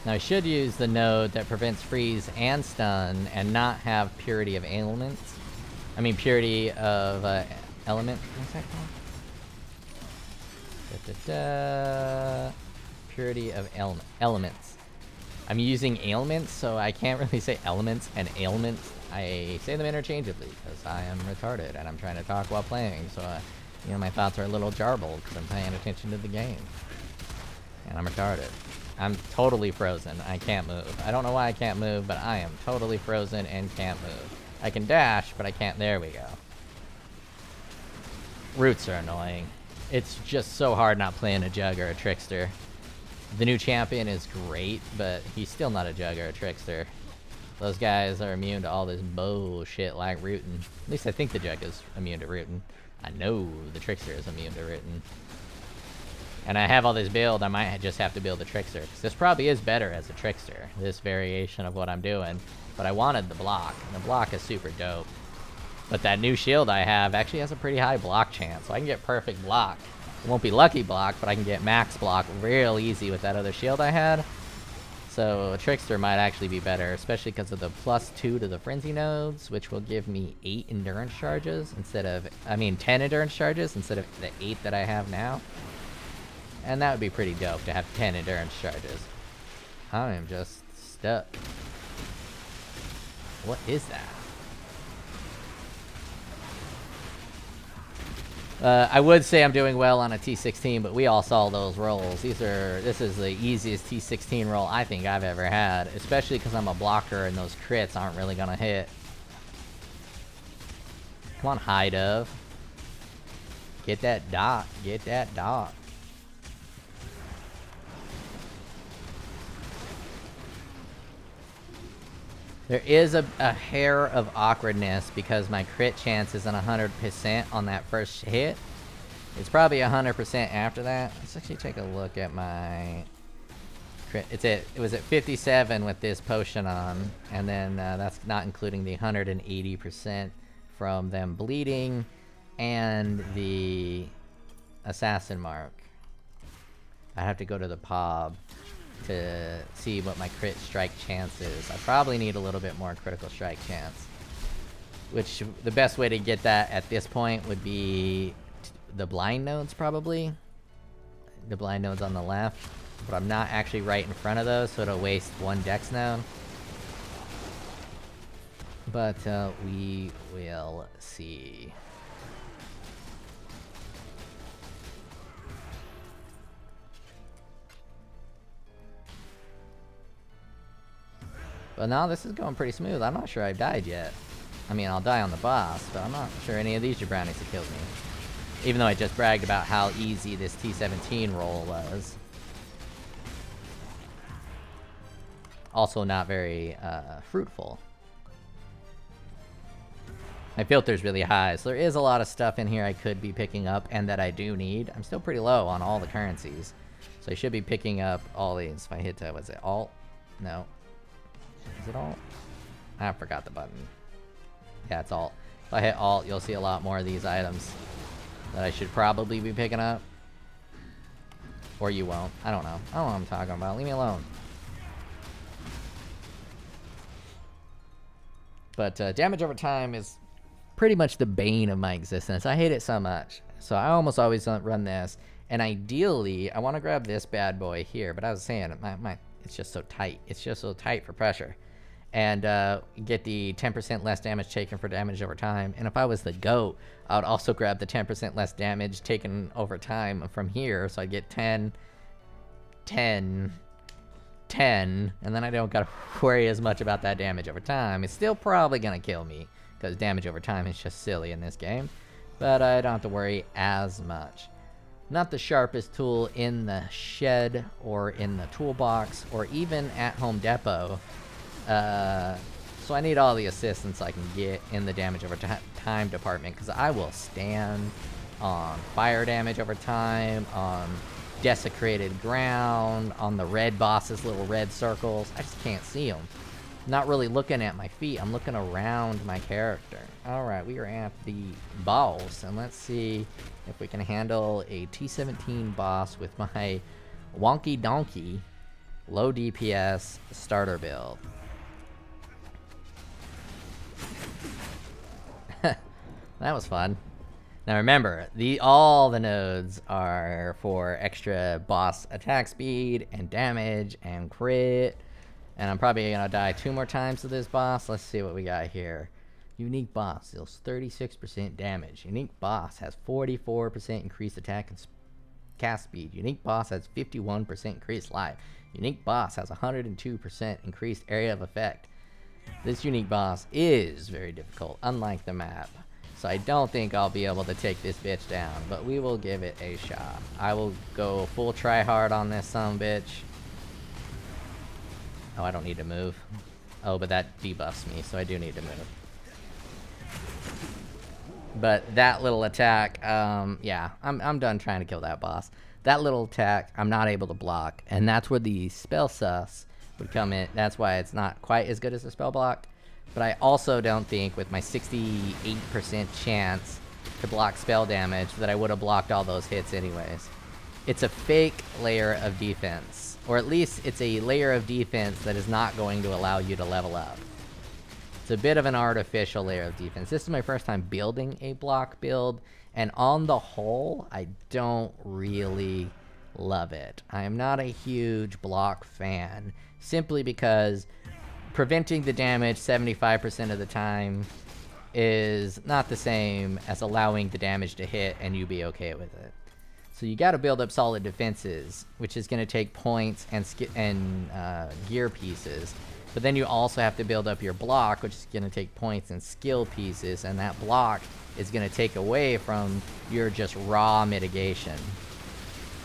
Now I should use the node that prevents freeze and stun and not have purity of ailments. I mean purity of element. What's that called? Purity of elements. I'm using ailments, so I can't really say elements and ailments. I say them interchangeably because I am retarded and I'm trying to talk while playing. So you know, my thoughts are a little jarbled because I'm paying attention to the game. And I'm retarded. I'm totally frozen. I can't move. I don't know why I can't move, but I am totally frozen and can't move. I can dash, but I can't. There we go. Roots are annoying. It's just so hard not playing a Jug or a Trickster. The new champion is great, but he's still not a Jug or a Trickster. Those guys are immune to all this bullshit like rooting. At least I think the Jug is immune to rooting. I know the Trickster is immune to rooting. And I have all this build, I might just have to build a Trickster. Because this probably is better as a Trickster, this variation of what I'm doing. But I wanted the block, and the block is super dope. But that new shield I have actually has a pretty high block chance, so I can get perfect block. It won't be lucky block, but I can get max block real easy with that other shield I had. So a Trickster might actually be better, especially because of the +2 to the Frenzy nodes, which will give me 8 endurance charges instead of, 10 endurance charges instead of the 8 that I have now. And that would be pretty dope to have 10 endurance charges. I am just stuck. What is that? I would say I'm doing well on a T16, but we all saw those rolls. This is the easiest T16 roll I think I've ever had, especially because I'm a blocker and those crits aren't really gonna hit. Come on, High Dove. Get that dot. Get that dot. There is a hair of awkwardness because my crit chance isn't 100% on that first hit. It's probably 100% after that. Let's actually take a look at my crit. It was at 57 with this potion on, and then that's not including the 180% from them bleeding and the assassin mark. I have to go to the POB to see what my crit strike chance is. I probably need a little bit more critical strike chance, which the best way to get that at this point would be the blind nodes, probably the blind nodes on the left, but I'm not actually right in front of those, so it'll waste one dex node. But we will see. But now this is going pretty smooth. I'm not sure I've died yet. I mean, I'll die on the boss, but I'm not sure any of these jabronis have killed me. Even though I just bragged about how easy this T17 roll was. Also not very fruitful. My filter's really high, so there is a lot of stuff in here I could be picking up and that I do need. I'm still pretty low on all the currencies, so I should be picking up all these. If I hit was it Alt? No. Is it Alt? I forgot the button. Yeah, it's Alt. If I hit Alt, you'll see a lot more of these items that I should probably be picking up. Or you won't. I don't know. I don't know what I'm talking about. Leave me alone. But damage over time is pretty much the bane of my existence. I hate it so much. So I almost always run this. And ideally, I want to grab this bad boy here. But I was saying, it's just so tight. It's just so tight for pressure. And get the 10% less damage taken for damage over time. And if I was the GOAT, I would also grab the 10% less damage taken over time from here. So I'd get 10, 10, 10. And then I don't got to worry as much about that damage over time. It's still probably going to kill me, because damage over time is just silly in this game. But I don't have to worry as much. Not the sharpest tool in the shed or in the toolbox or even at Home Depot. So I need all the assistance I can get in the damage over time department, because I will stand on fire damage over time, on desecrated ground, on the red boss's little red circles. I just can't see them. I'm not really looking at my feet. I'm looking around my character. Alright, we are at the boss, and let's see if we can handle a T17 boss with my wonky donkey low DPS starter build. That was fun. Now remember, all the nodes are for extra boss attack speed and damage and crit. And I'm probably gonna die 2 more times to this boss. Let's see what we got here. Unique boss deals 36% damage. Unique boss has 44% increased attack and cast speed. Unique boss has 51% increased life. Unique boss has 102% increased area of effect. This unique boss is very difficult, unlike the map. So I don't think I'll be able to take this bitch down, but we will give it a shot. I will go full try hard on this sumbitch. Oh, I don't need to move. Oh, but that debuffs me, so I do need to move. But that little attack, yeah, I'm done trying to kill that boss. That little attack, I'm not able to block, and that's where the spell sus would come in. That's why it's not quite as good as the spell block. But I also don't think with my 68% chance to block spell damage that I would have blocked all those hits anyways. It's a fake layer of defense. Or at least it's a layer of defense that is not going to allow you to level up. It's a bit of an artificial layer of defense. This is my first time building a block build, and on the whole, I don't really love it. I am not a huge block fan, simply because preventing the damage 75% of the time is not the same as allowing the damage to hit and you be okay with it. So you got to build up solid defenses, which is going to take points and gear pieces. But then you also have to build up your block, which is going to take points and skill pieces, and that block is going to take away from your just raw mitigation.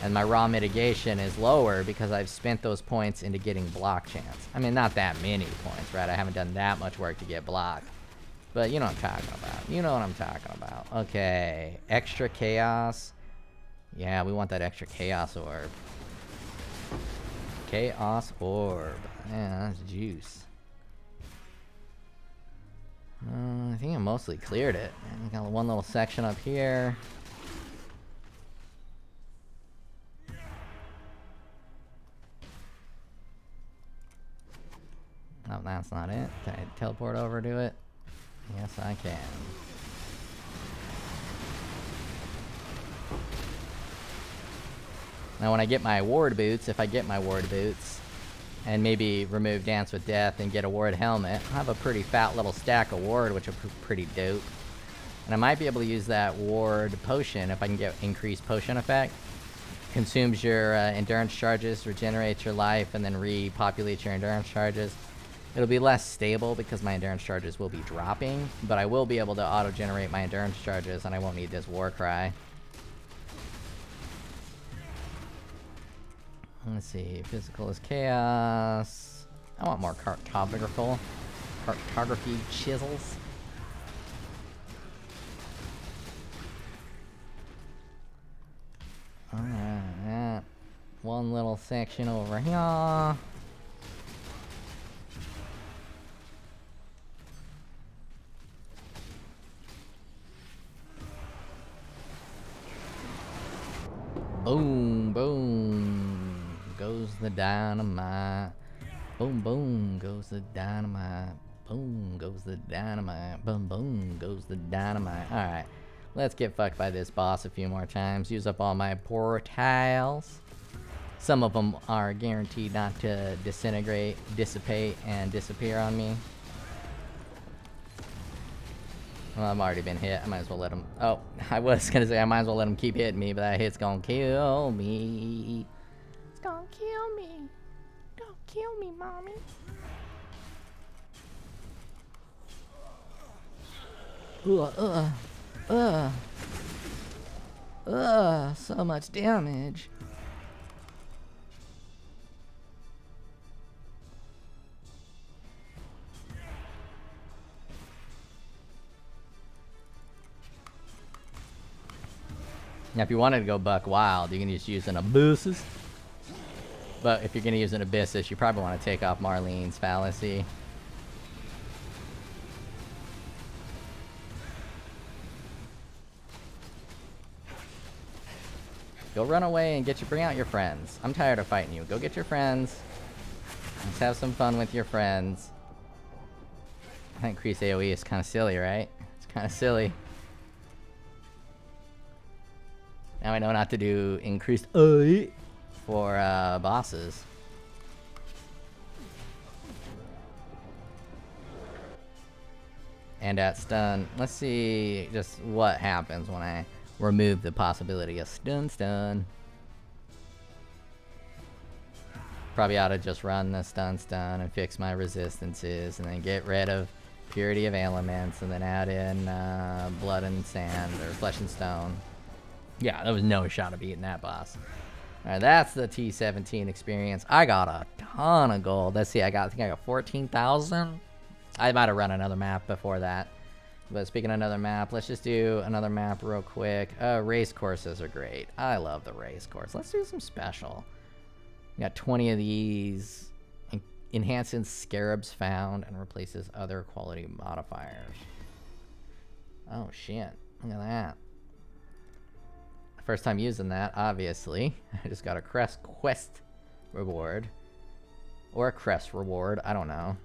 And my raw mitigation is lower because I've spent those points into getting block chance. I mean, not that many points, right? I haven't done that much work to get block. But you know what I'm talking about. You know what I'm talking about. Okay, extra chaos. Yeah, we want that extra chaos orb. Chaos orb. Yeah, that's juice. I think I mostly cleared it. I got one little section up here. Oh, that's not it. Can I teleport over to it? Yes, I can. Now when I get my ward boots, if I get my ward boots, and maybe remove Dance with Death and get a ward helmet, I have a pretty fat little stack of ward, which are pretty dope. And I might be able to use that ward potion if I can get increased potion effect. Consumes your endurance charges, regenerates your life, and then repopulates your endurance charges. It'll be less stable because my endurance charges will be dropping, but I will be able to auto-generate my endurance charges and I won't need this war cry. Let's see, physical is chaos. I want more cartography chisels. Alright, one little section over here. Boom, boom, goes the dynamite. Boom, boom, goes the dynamite. Boom, goes the dynamite. Boom, boom, goes the dynamite. Alright, let's get fucked by this boss a few more times. Use up all my portals. Some of them are guaranteed not to disintegrate, dissipate, and disappear on me. Well, I've already been hit. I might as well let him... Oh, I was gonna say I might as well let him keep hitting me, but that hit's gonna kill me. It's gonna kill me. Don't kill me, mommy. So much damage. Now, if you wanted to go buck wild, you can just use an Abyssus. But if you're going to use an Abyssus, you probably want to take off Marlene's fallacy. Go run away and bring out your friends. I'm tired of fighting you. Go get your friends. Let's have some fun with your friends. I think increase AoE is kind of silly, right? It's kind of silly. Now I know not to do increased AoE for bosses. And at stun, let's see just what happens when I remove the possibility of stun. Probably ought to just run the stun and fix my resistances and then get rid of Purity of Elements and then add in Blood and Sand or Flesh and Stone. Yeah, there was no shot of beating that boss. Alright, that's the T17 experience. I got a ton of gold. Let's see, I think I got 14,000. I might have run another map before that. But speaking of another map, let's just do another map real quick. Race courses are great. I love the race course. Let's do some special. We got 20 of these. Enhances scarabs found and replaces other quality modifiers. Oh shit, look at that. First time using that, obviously. I just got a quest reward. Or a crest reward, I don't know.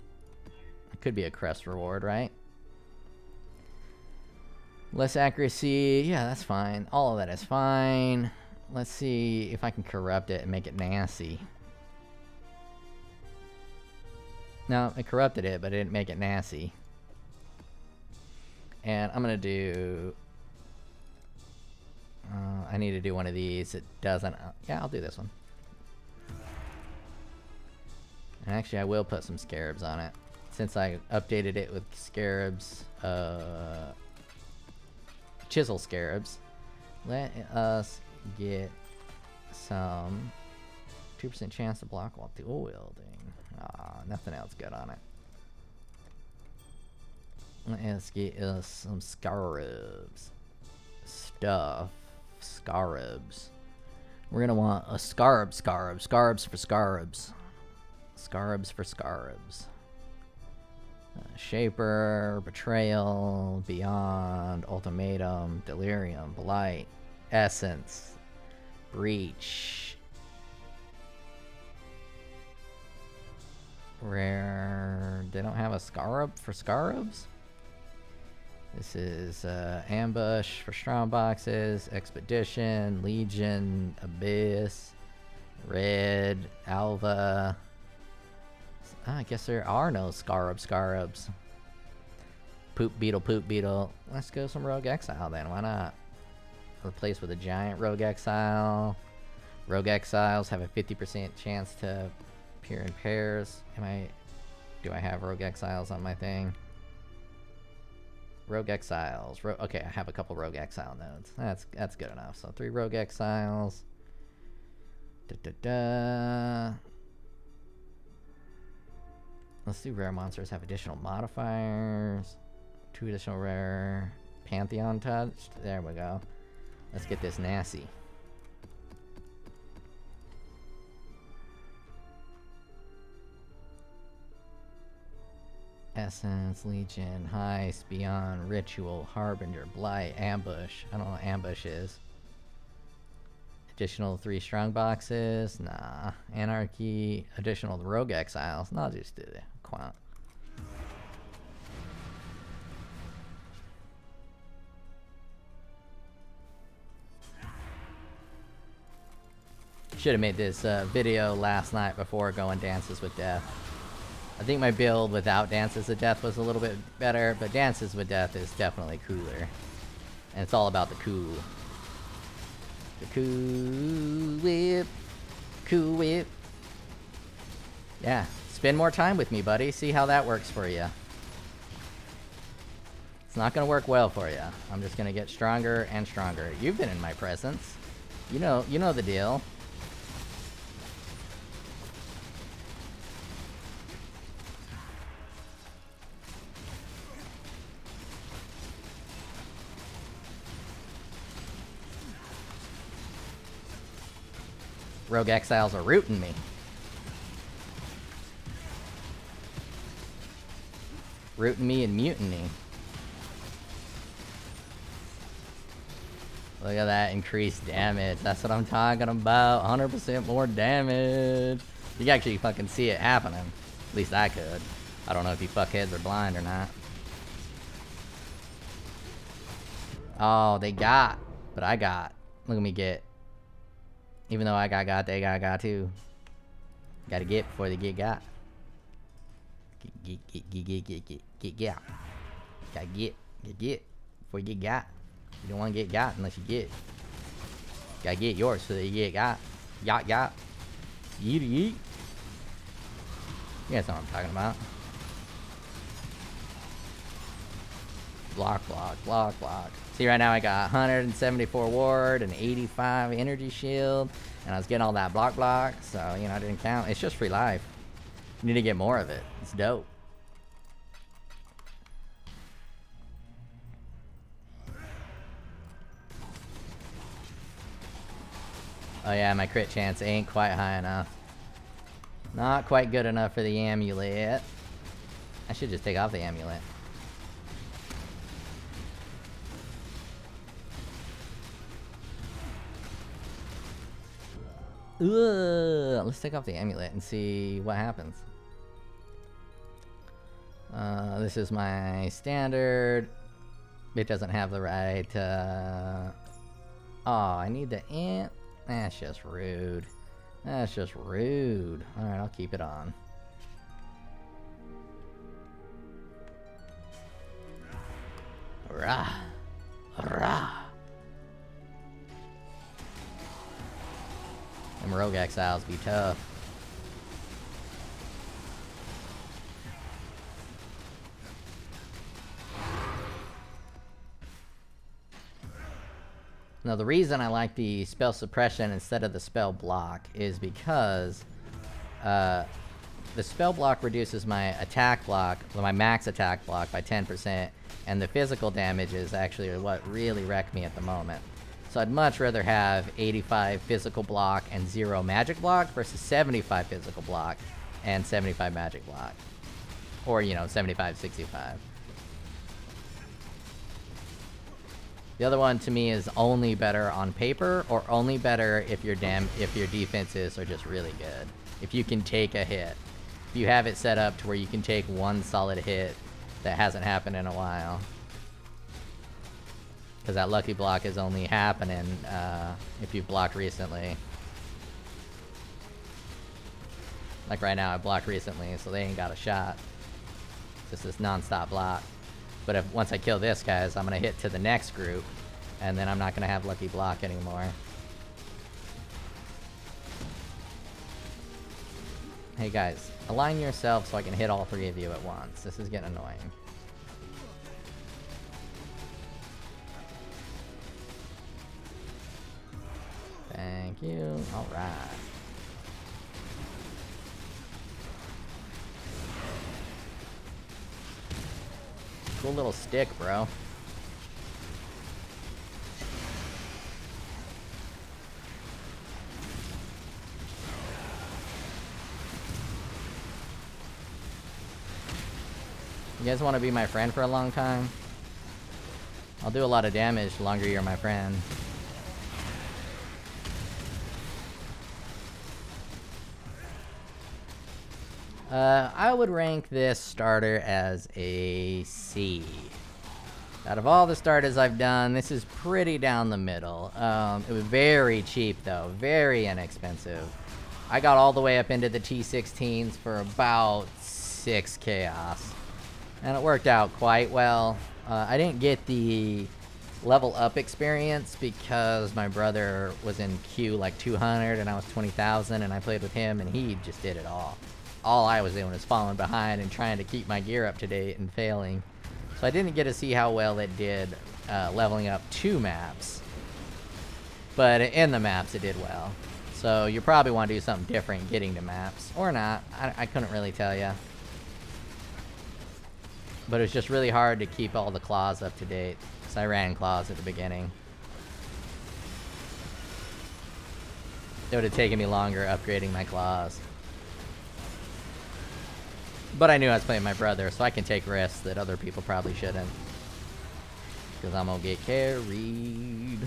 It could be a crest reward, right? Less accuracy, yeah, that's fine. All of that is fine. Let's see if I can corrupt it and make it nasty. No, it corrupted it, but it didn't make it nasty. And I'm gonna do... I need to do one of these. It doesn't... yeah, I'll do this one. And actually, I will put some scarabs on it. Since I updated it with scarabs, chisel scarabs. Let us get some 2% chance to block while dual wielding. Nothing else good on it. Let's get us some scarabs. Scarabs. We're gonna want a scarabs for scarabs. Scarabs for scarabs. Shaper, Betrayal, Beyond, Ultimatum, Delirium, Blight, Essence, Breach. Rare. They don't have a Scarab for Scarabs? This is Ambush for strong boxes, Expedition, Legion, Abyss, Red, Alva. I guess there are no Scarabs. Poop Beetle. Let's go some Rogue Exile then, why not? Replace with a giant Rogue Exile. Rogue Exiles have a 50% chance to appear in pairs. Do I have Rogue Exiles on my thing? Rogue Exiles. Okay, I have a couple Rogue Exile nodes. That's good enough. So 3 Rogue Exiles. Let's do rare monsters have additional modifiers. 2 additional rare. Pantheon touched. There we go. Let's get this nasty. Essence, Legion, Heist, Beyond, Ritual, Harbinger, Blight, Ambush. I don't know what Ambush is. Additional 3 strong boxes. Nah. Anarchy. Additional Rogue Exiles. No, I'll just do the Quant. Should have made this video last night before going Dances with Death. I think my build without Dances with Death was a little bit better, but Dances with Death is definitely cooler. And it's all about the cool. The cool whip. Cool whip. Yeah. Spend more time with me, buddy. See how that works for you. It's not going to work well for you. I'm just going to get stronger and stronger. You've been in my presence. You know the deal. Rogue Exiles are rooting me. Rooting me and mutiny. Look at that increased damage. That's what I'm talking about. 100% more damage. You can actually fucking see it happening. At least I could. I don't know if you fuckheads are blind or not. Oh, they got. But I got. Look at me get. Even though I got, they got too. Gotta get before they get got. Get. Gotta get before you get got. You don't want to get got unless you get. Gotta get yours so that you get got. Yacht. Yeet. You guys know what I'm talking about. Block. See, right now I got 174 ward and 85 energy shield. And I was getting all that block. So, you know, I didn't count. It's just free life. You need to get more of it. It's dope. Oh yeah, my crit chance ain't quite high enough. Not quite good enough for the amulet. I should just take off the amulet. Ugh, let's take off the amulet and see what happens. This is my standard. It doesn't have the right, oh, I need the ant. That's just rude. Alright, I'll keep it on. Rah. Rah. Them rogue exiles be tough. Now the reason I like the spell suppression instead of the spell block is because the spell block reduces my attack block, my max attack block by 10%, and the physical damage is actually what really wrecked me at the moment. So I'd much rather have 85 physical block and 0 magic block versus 75 physical block and 75 magic block. Or, you know, 75, 65. The other one to me is only better on paper, or only better if your defenses are just really good. If you can take a hit. If you have it set up to where you can take one solid hit that hasn't happened in a while. Because that lucky block is only happening if you've blocked recently. Like right now I blocked recently, so they ain't got a shot. It's just this non-stop block. But if once I kill this, guys, I'm going to hit to the next group, and then I'm not going to have lucky block anymore. Hey guys, align yourself so I can hit all 3 of you at once. This is getting annoying. Thank you. Alright. Cool little stick, bro. You guys want to be my friend for a long time? I'll do a lot of damage the longer you're my friend. I would rank this starter as a C. Out of all the starters I've done, this is pretty down the middle. It was very cheap though, very inexpensive. I got all the way up into the T16s for about 6 chaos. And it worked out quite well. I didn't get the level up experience because my brother was in Q like 200 and I was 20,000, and I played with him and he just did it all. All I was doing was falling behind and trying to keep my gear up to date and failing. So I didn't get to see how well it did leveling up 2 maps. But in the maps it did well. So you probably want to do something different getting to maps. Or not. I couldn't really tell you. But it was just really hard to keep all the claws up to date. Because I ran claws at the beginning. It would have taken me longer upgrading my claws. But I knew I was playing my brother, so I can take risks that other people probably shouldn't. Because I'm gonna get carried.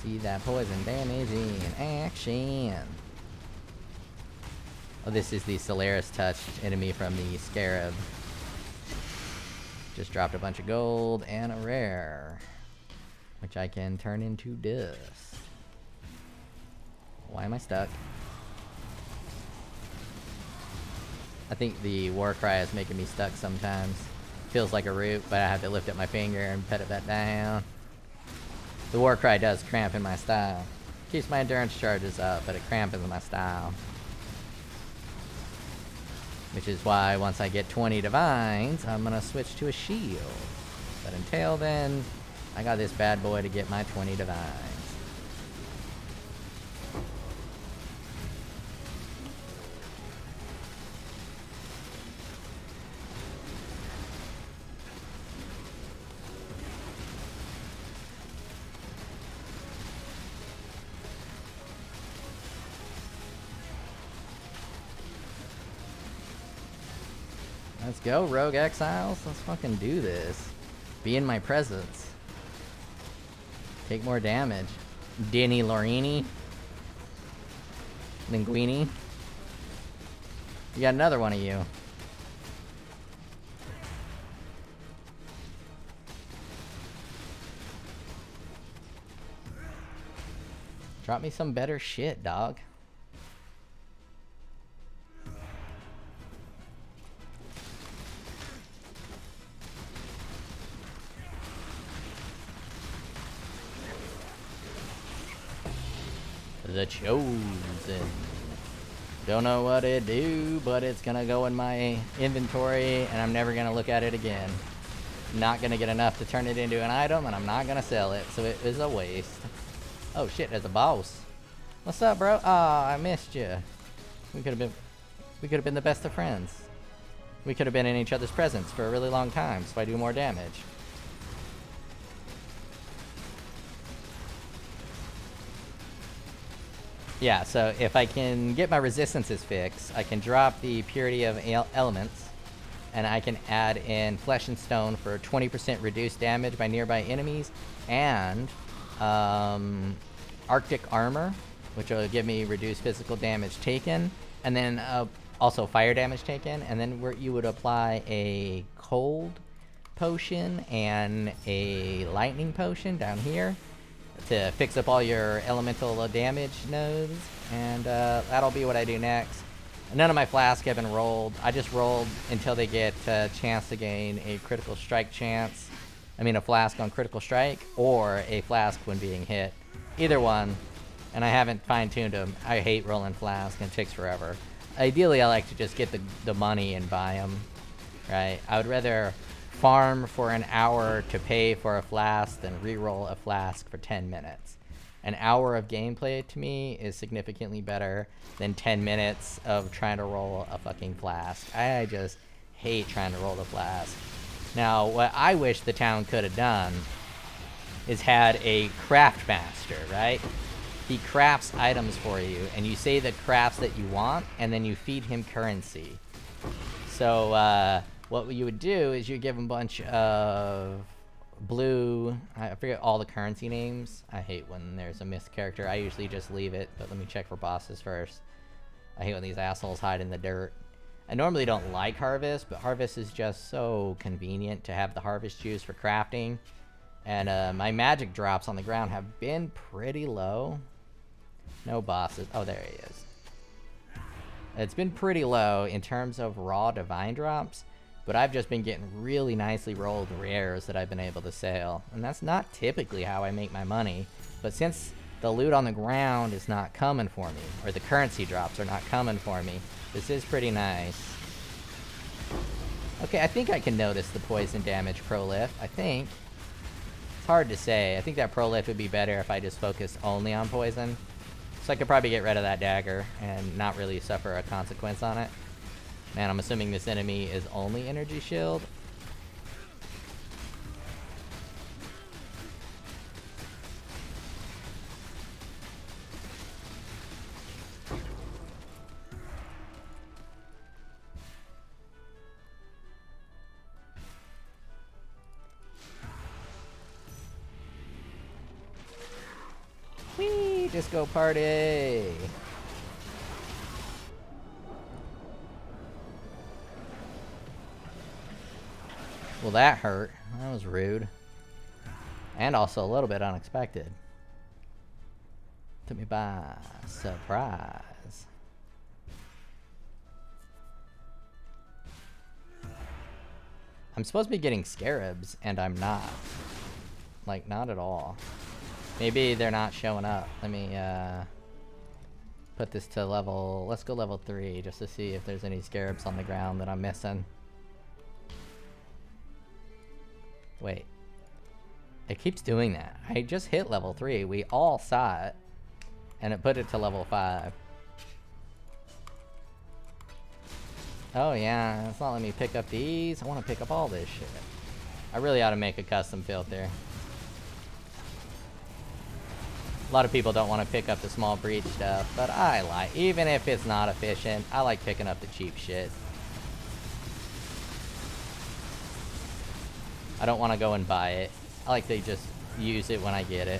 See that poison damage in action. Oh, this is the Solaris touched enemy from the Scarab. Just dropped a bunch of gold and a rare, which I can turn into dust. Why am I stuck? I think the war cry is making me stuck sometimes. Feels like a root, but I have to lift up my finger and pet it back down. The war cry does cramp in my style. Keeps my endurance charges up, but it cramps in my style. Which is why once I get 20 divines, I'm gonna switch to a shield. But until then, I got this bad boy to get my 20 divines. Let's go, Rogue Exiles. Let's fucking do this. Be in my presence. Take more damage. Denny Lorini. Linguini. You got another one of you. Drop me some better shit, dog. The Chosen. Don't know what it do, but it's gonna go in my inventory and I'm never gonna look at it again. Not gonna get enough to turn it into an item, and I'm not gonna sell it, so it is a waste. Oh shit, there's a boss. What's up, bro? Aw, I missed you. We could have been the best of friends. We could have been in each other's presence for a really long time, so I do more damage. Yeah, so if I can get my resistances fixed, I can drop the purity of elements, and I can add in flesh and stone for 20% reduced damage by nearby enemies, and Arctic armor, which will give me reduced physical damage taken, and then also fire damage taken, and then where you would apply a cold potion and a lightning potion down here to fix up all your elemental damage nodes, and that'll be what I do next. None of my flasks have been rolled. I just rolled until they get a chance to gain a critical strike chance. I mean a flask on critical strike, or a flask when being hit. Either one, and I haven't fine-tuned them. I hate rolling flasks, and it takes forever. Ideally, I like to just get the money and buy them, right? I would rather farm for an hour to pay for a flask than re-roll a flask for 10 minutes. An hour of gameplay to me is significantly better than 10 minutes of trying to roll a fucking flask. I just hate trying to roll the flask. Now, what I wish the town could have done is had a craft master, right? He crafts items for you, and you say the crafts that you want, and then you feed him currency. So, what you would do is you give him a bunch of blue, I forget all the currency names. I hate when there's a missed character. I usually just leave it, but let me check for bosses first. I hate when these assholes hide in the dirt. I normally don't like Harvest, but Harvest is just so convenient to have the Harvest juice for crafting. And my magic drops on the ground have been pretty low. No bosses. Oh, there he is. It's been pretty low in terms of raw divine drops, but I've just been getting really nicely rolled rares that I've been able to sell. And that's not typically how I make my money, but since the loot on the ground is not coming for me, or the currency drops are not coming for me, this is pretty nice. Okay, I think I can notice the poison damage prolift. I think. It's hard to say. I think that prolift would be better if I just focused only on poison. So I could probably get rid of that dagger and not really suffer a consequence on it. Man, I'm assuming this enemy is only energy shield. Whee! Disco party! Well, that hurt. That was rude. And also a little bit unexpected. Took me by surprise. I'm supposed to be getting scarabs, and I'm not. Like, not at all. Maybe they're not showing up. Let me put this to level... Let's go level 3 just to see if there's any scarabs on the ground that I'm missing. Wait. It keeps doing that. I just hit level 3. We all saw it. And it put it to level 5. Oh yeah, it's not letting me pick up these. I want to pick up all this shit. I really ought to make a custom filter. A lot of people don't want to pick up the small breach stuff, but I like, even if it's not efficient, I like picking up the cheap shit. I don't want to go and buy it. I like to just use it when I get it.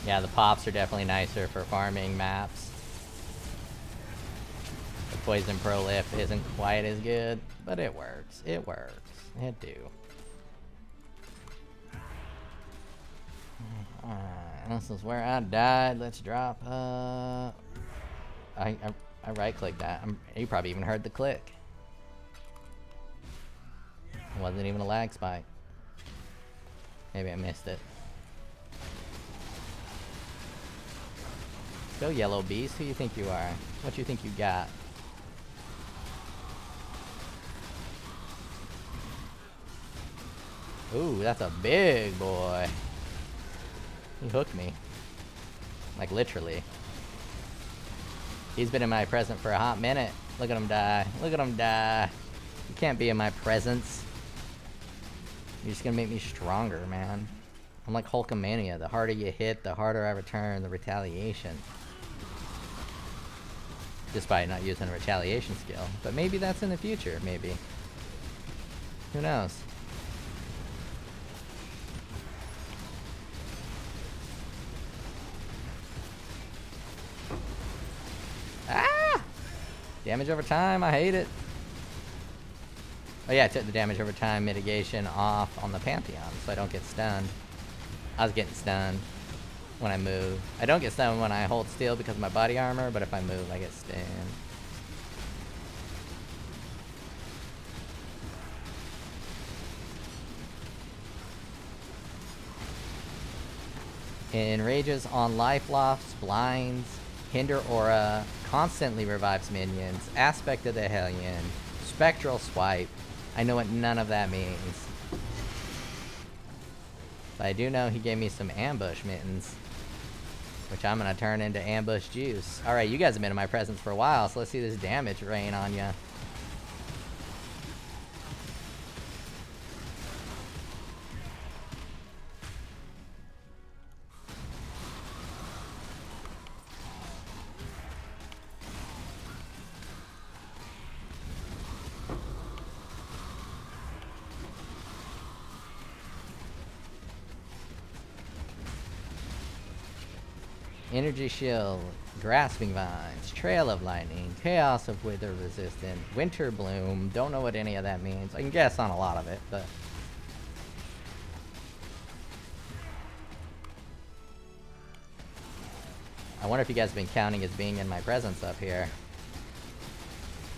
Yeah, the pops are definitely nicer for farming maps. The Poison Prolift isn't quite as good, but it works. It works. It do. This is where I died. Let's drop. I right-clicked that. You probably even heard the click. It wasn't even a lag spike. Maybe I missed it. Go Yellow Beast. Who you think you are? What you think you got? Ooh, that's a big boy. He hooked me. Like, literally. He's been in my presence for a hot minute. Look at him die. Look at him die. You can't be in my presence. You're just gonna make me stronger, man. I'm like Hulkamania. The harder you hit, the harder I return the retaliation. Despite not using a retaliation skill. But maybe that's in the future, maybe. Who knows? Ah! Damage over time, I hate it. Oh yeah, I took the damage over time mitigation off on the Pantheon, so I don't get stunned. I was getting stunned when I move. I don't get stunned when I hold still because of my body armor, but if I move, I get stunned. Enrages on life lofts, blinds, hinder aura, constantly revives minions, aspect of the Hellion, spectral swipe. I know what none of that means. But I do know he gave me some ambush mittens, which I'm gonna turn into ambush juice. Alright, you guys have been in my presence for a while, so let's see this damage rain on ya. Energy Shield, Grasping Vines, Trail of Lightning, Chaos of Wither Resistant, Winter Bloom. Don't know what any of that means. I can guess on a lot of it, but... I wonder if you guys have been counting as being in my presence up here.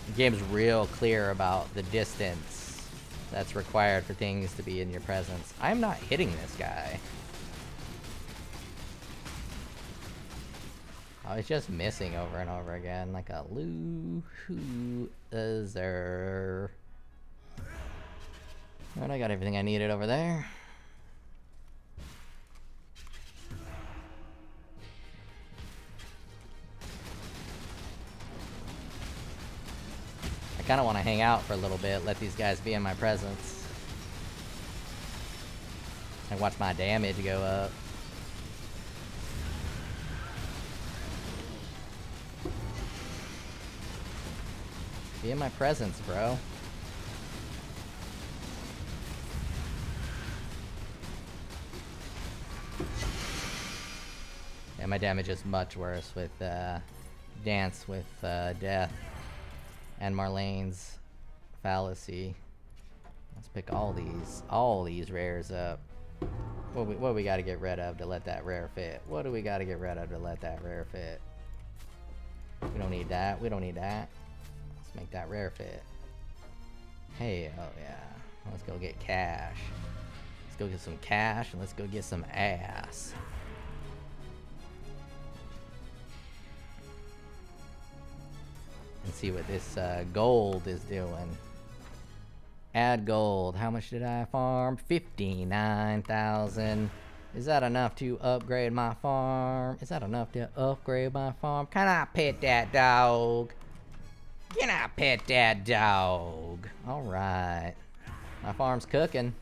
The game's real clear about the distance that's required for things to be in your presence. I'm not hitting this guy. I was just missing over and over again, like a loser. Alright, I got everything I needed over there. I kind of want to hang out for a little bit, let these guys be in my presence. And watch my damage go up. Be in my presence, bro. Yeah, my damage is much worse with Dance with Death and Marlene's Fallacy. Let's pick all these rares up. What we gotta get rid of to let that rare fit? What do we gotta get rid of to let that rare fit? We don't need that. We don't need that. Let's make that rare fit. Hey, oh yeah. Let's go get cash. Let's go get some cash and let's go get some ass. And see what this gold is doing. Add gold. How much did I farm? 59,000. Is that enough to upgrade my farm? Is that enough to upgrade my farm? Can I pet that dog? Can I pet that dog? Alright. My farm's cooking.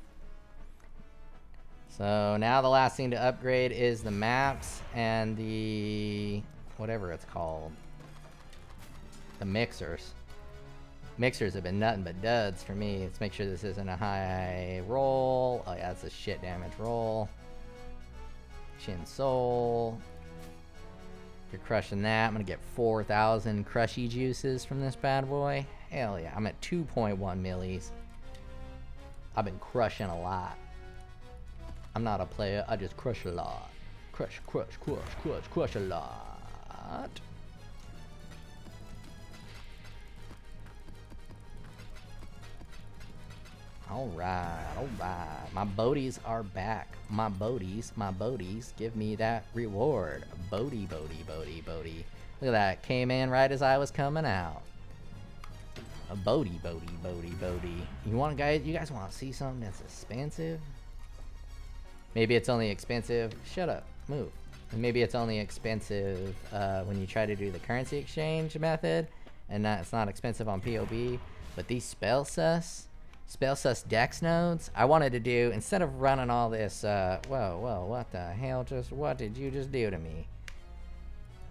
So now the last thing to upgrade is the maps and the... whatever it's called. The mixers. Mixers have been nothing but duds for me. Let's make sure this isn't a high roll. Oh yeah, it's a shit damage roll. Chin Soul. You're crushing that. I'm gonna get 4,000 crushy juices from this bad boy. Hell yeah, I'm at 2.1 millis. I've been crushing a lot. I'm not a player. I just crush a lot. Crush, crush, crush, crush, crush a lot. Alright, alright. My boaties are back. My boaties. Give me that reward. Boaty, boaty, boaty, boaty. Look at that. Came in right as I was coming out. A boaty, boaty, boaty, boaty. You guys want to see something that's expensive? Maybe it's only expensive. Shut up. Move. Maybe it's only expensive when you try to do the currency exchange method, and it's not expensive on POE. But these spell sus dex nodes, I wanted to do, instead of running all this, whoa, what the hell, what did you just do to me?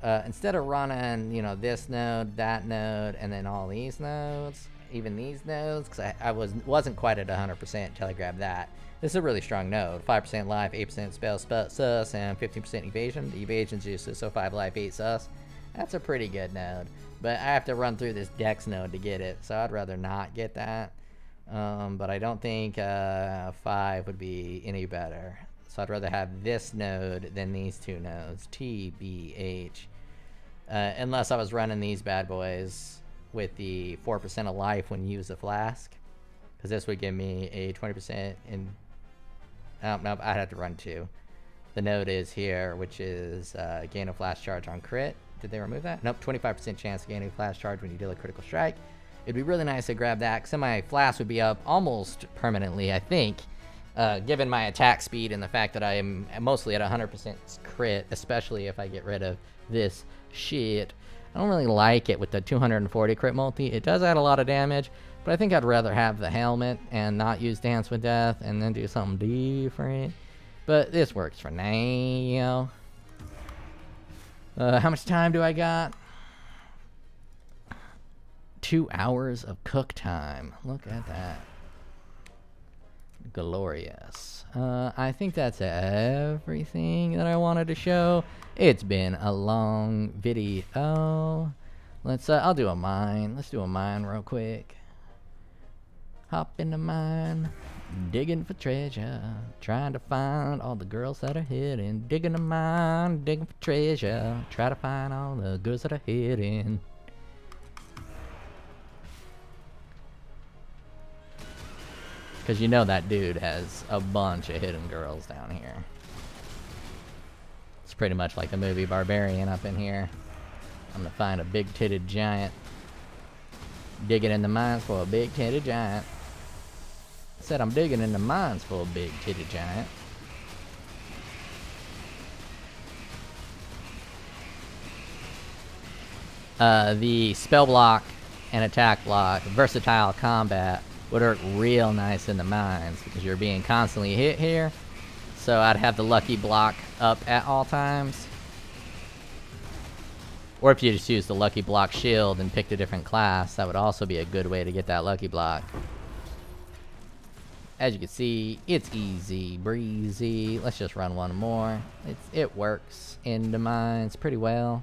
Instead of running, you know, this node, that node, and then all these nodes, even these nodes, because I wasn't quite at 100% until I grabbed that. This is a really strong node. 5% life, 8% spell sus, and 15% evasion. The evasion's useless, so 5 life, 8 sus. That's a pretty good node. But I have to run through this dex node to get it, so I'd rather not get that. But I don't think 5 would be any better. So I'd rather have this node than these two nodes. TBH. Unless I was running these bad boys with the 4% of life when you use the flask. Because this would give me a 20% in... Oh, nope, I'd have to run 2. The node is here, which is gain a flash charge on crit. Did they remove that? Nope, 25% chance to gain a flash charge when you deal a critical strike. It'd be really nice to grab that, because then my flask would be up almost permanently, I think. Given my attack speed and the fact that I am mostly at 100% crit, especially if I get rid of this shit. I don't really like it with the 240 crit multi. It does add a lot of damage, but I think I'd rather have the helmet and not use Dance with Death and then do something different. But this works for now. How much time do I got? 2 hours of cook time. Look at that. Glorious. I think that's everything that I wanted to show. It's been a long video. I'll do a mine. Let's do a mine real quick. Hop in the mine, digging for treasure, trying to find all the girls that are hidden. Digging the mine, digging for treasure, try to find all the girls that are hidden. Because you know that dude has a bunch of hidden girls down here. It's pretty much like the movie Barbarian up in here. I'm gonna find a big-titted giant. Digging in the mines for a big-titted giant. Said I'm digging in the mines for a big-titted giant. The spell block and attack block, versatile combat, would work real nice in the mines because you're being constantly hit here. So I'd have the lucky block up at all times. Or if you just use the lucky block shield and picked a different class, that would also be a good way to get that lucky block. As you can see, it's easy breezy. Let's just run one more. It works in the mines pretty well.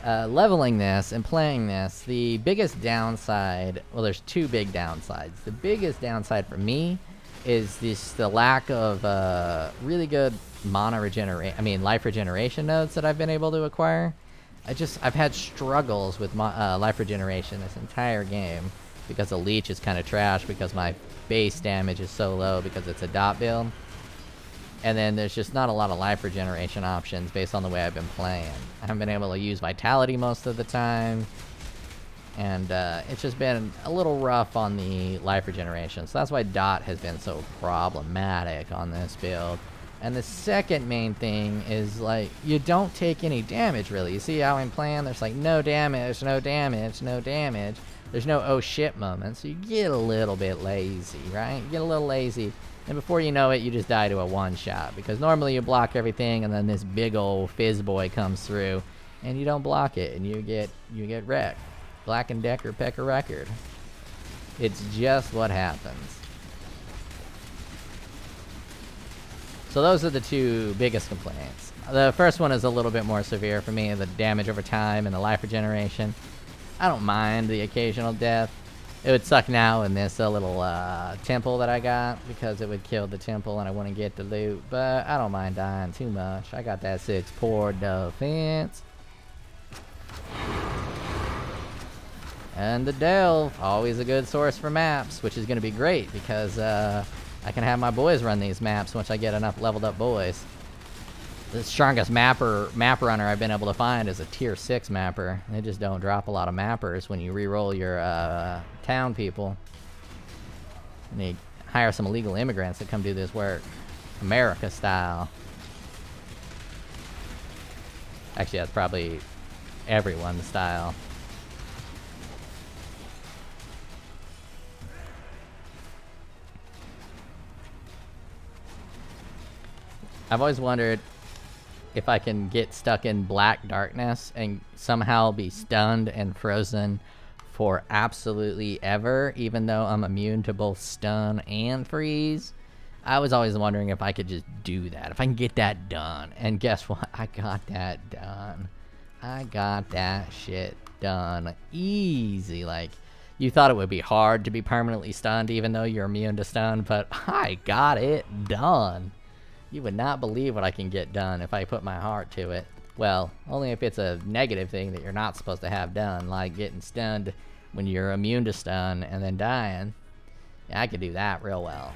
Leveling this and playing this, the biggest downside, well, there's two big downsides. The biggest downside for me is the lack of really good life regeneration nodes that I've been able to acquire. I've had struggles with life regeneration this entire game because the leech is kind of trash because my base damage is so low because it's a dot build. And then there's just not a lot of life regeneration options based on the way I've been playing. I haven't been able to use Vitality most of the time. And it's just been a little rough on the life regeneration. So that's why dot has been so problematic on this build. And the second main thing is, like, you don't take any damage, really. You see how I'm playing? There's, like, no damage, no damage, no damage. There's no oh shit moments. So you get a little bit lazy, right? You get a little lazy. And before you know it, you just die to a one-shot. Because normally you block everything, and then this big old fizz boy comes through, and you don't block it, and you get wrecked. Black and Decker peck a record. It's just what happens. So those are the two biggest complaints. The first one is a little bit more severe for me, the damage over time and the life regeneration. I don't mind the occasional death. It would suck now in this little temple that I got, because it would kill the temple and I wouldn't get the loot. But I don't mind dying too much. I got that 6 poor defense. And the Delve, always a good source for maps, which is going to be great because I can have my boys run these maps once I get enough leveled up boys. The strongest map runner I've been able to find is a tier 6 mapper. They just don't drop a lot of mappers when you re-roll your town people. And they hire some illegal immigrants to come do this work. America style. Actually, that's probably everyone's style. I've always wondered if I can get stuck in black darkness and somehow be stunned and frozen for absolutely ever, even though I'm immune to both stun and freeze. I was always wondering if I could just do that, if I can get that done. And guess what? I got that done. I got that shit done. Easy. Like, you thought it would be hard to be permanently stunned even though you're immune to stun, but I got it done. You would not believe what I can get done if I put my heart to it. Well, only if it's a negative thing that you're not supposed to have done, like getting stunned when you're immune to stun and then dying. Yeah, I could do that real well.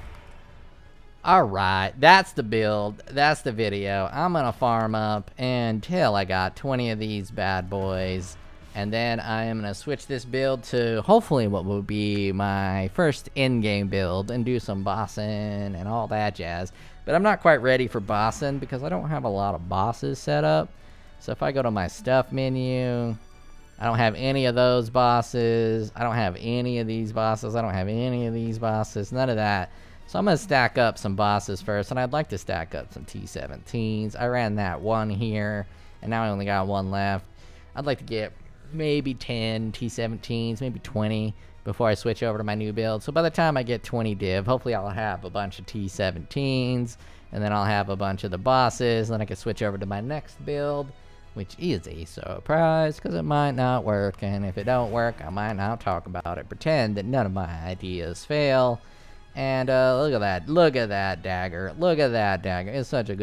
Alright, that's the build. That's the video. I'm gonna farm up until I got 20 of these bad boys. And then I am gonna switch this build to hopefully what will be my first in-game build and do some bossing and all that jazz. But I'm not quite ready for bossing because I don't have a lot of bosses set up. So if I go to my stuff menu, I don't have any of those bosses. I don't have any of these bosses. I don't have any of these bosses. None of that. So I'm going to stack up some bosses first. And I'd like to stack up some T17s. I ran that one here. And now I only got one left. I'd like to get maybe 10 T17s, maybe 20 before I switch over to my new build. So by the time I get 20 div, hopefully I'll have a bunch of T17s, and then I'll have a bunch of the bosses, and then I can switch over to my next build, which is a surprise, because it might not work, and if it don't work, I might not talk about it. Pretend that none of my ideas fail. And look at that dagger. Look at that dagger. It's such a good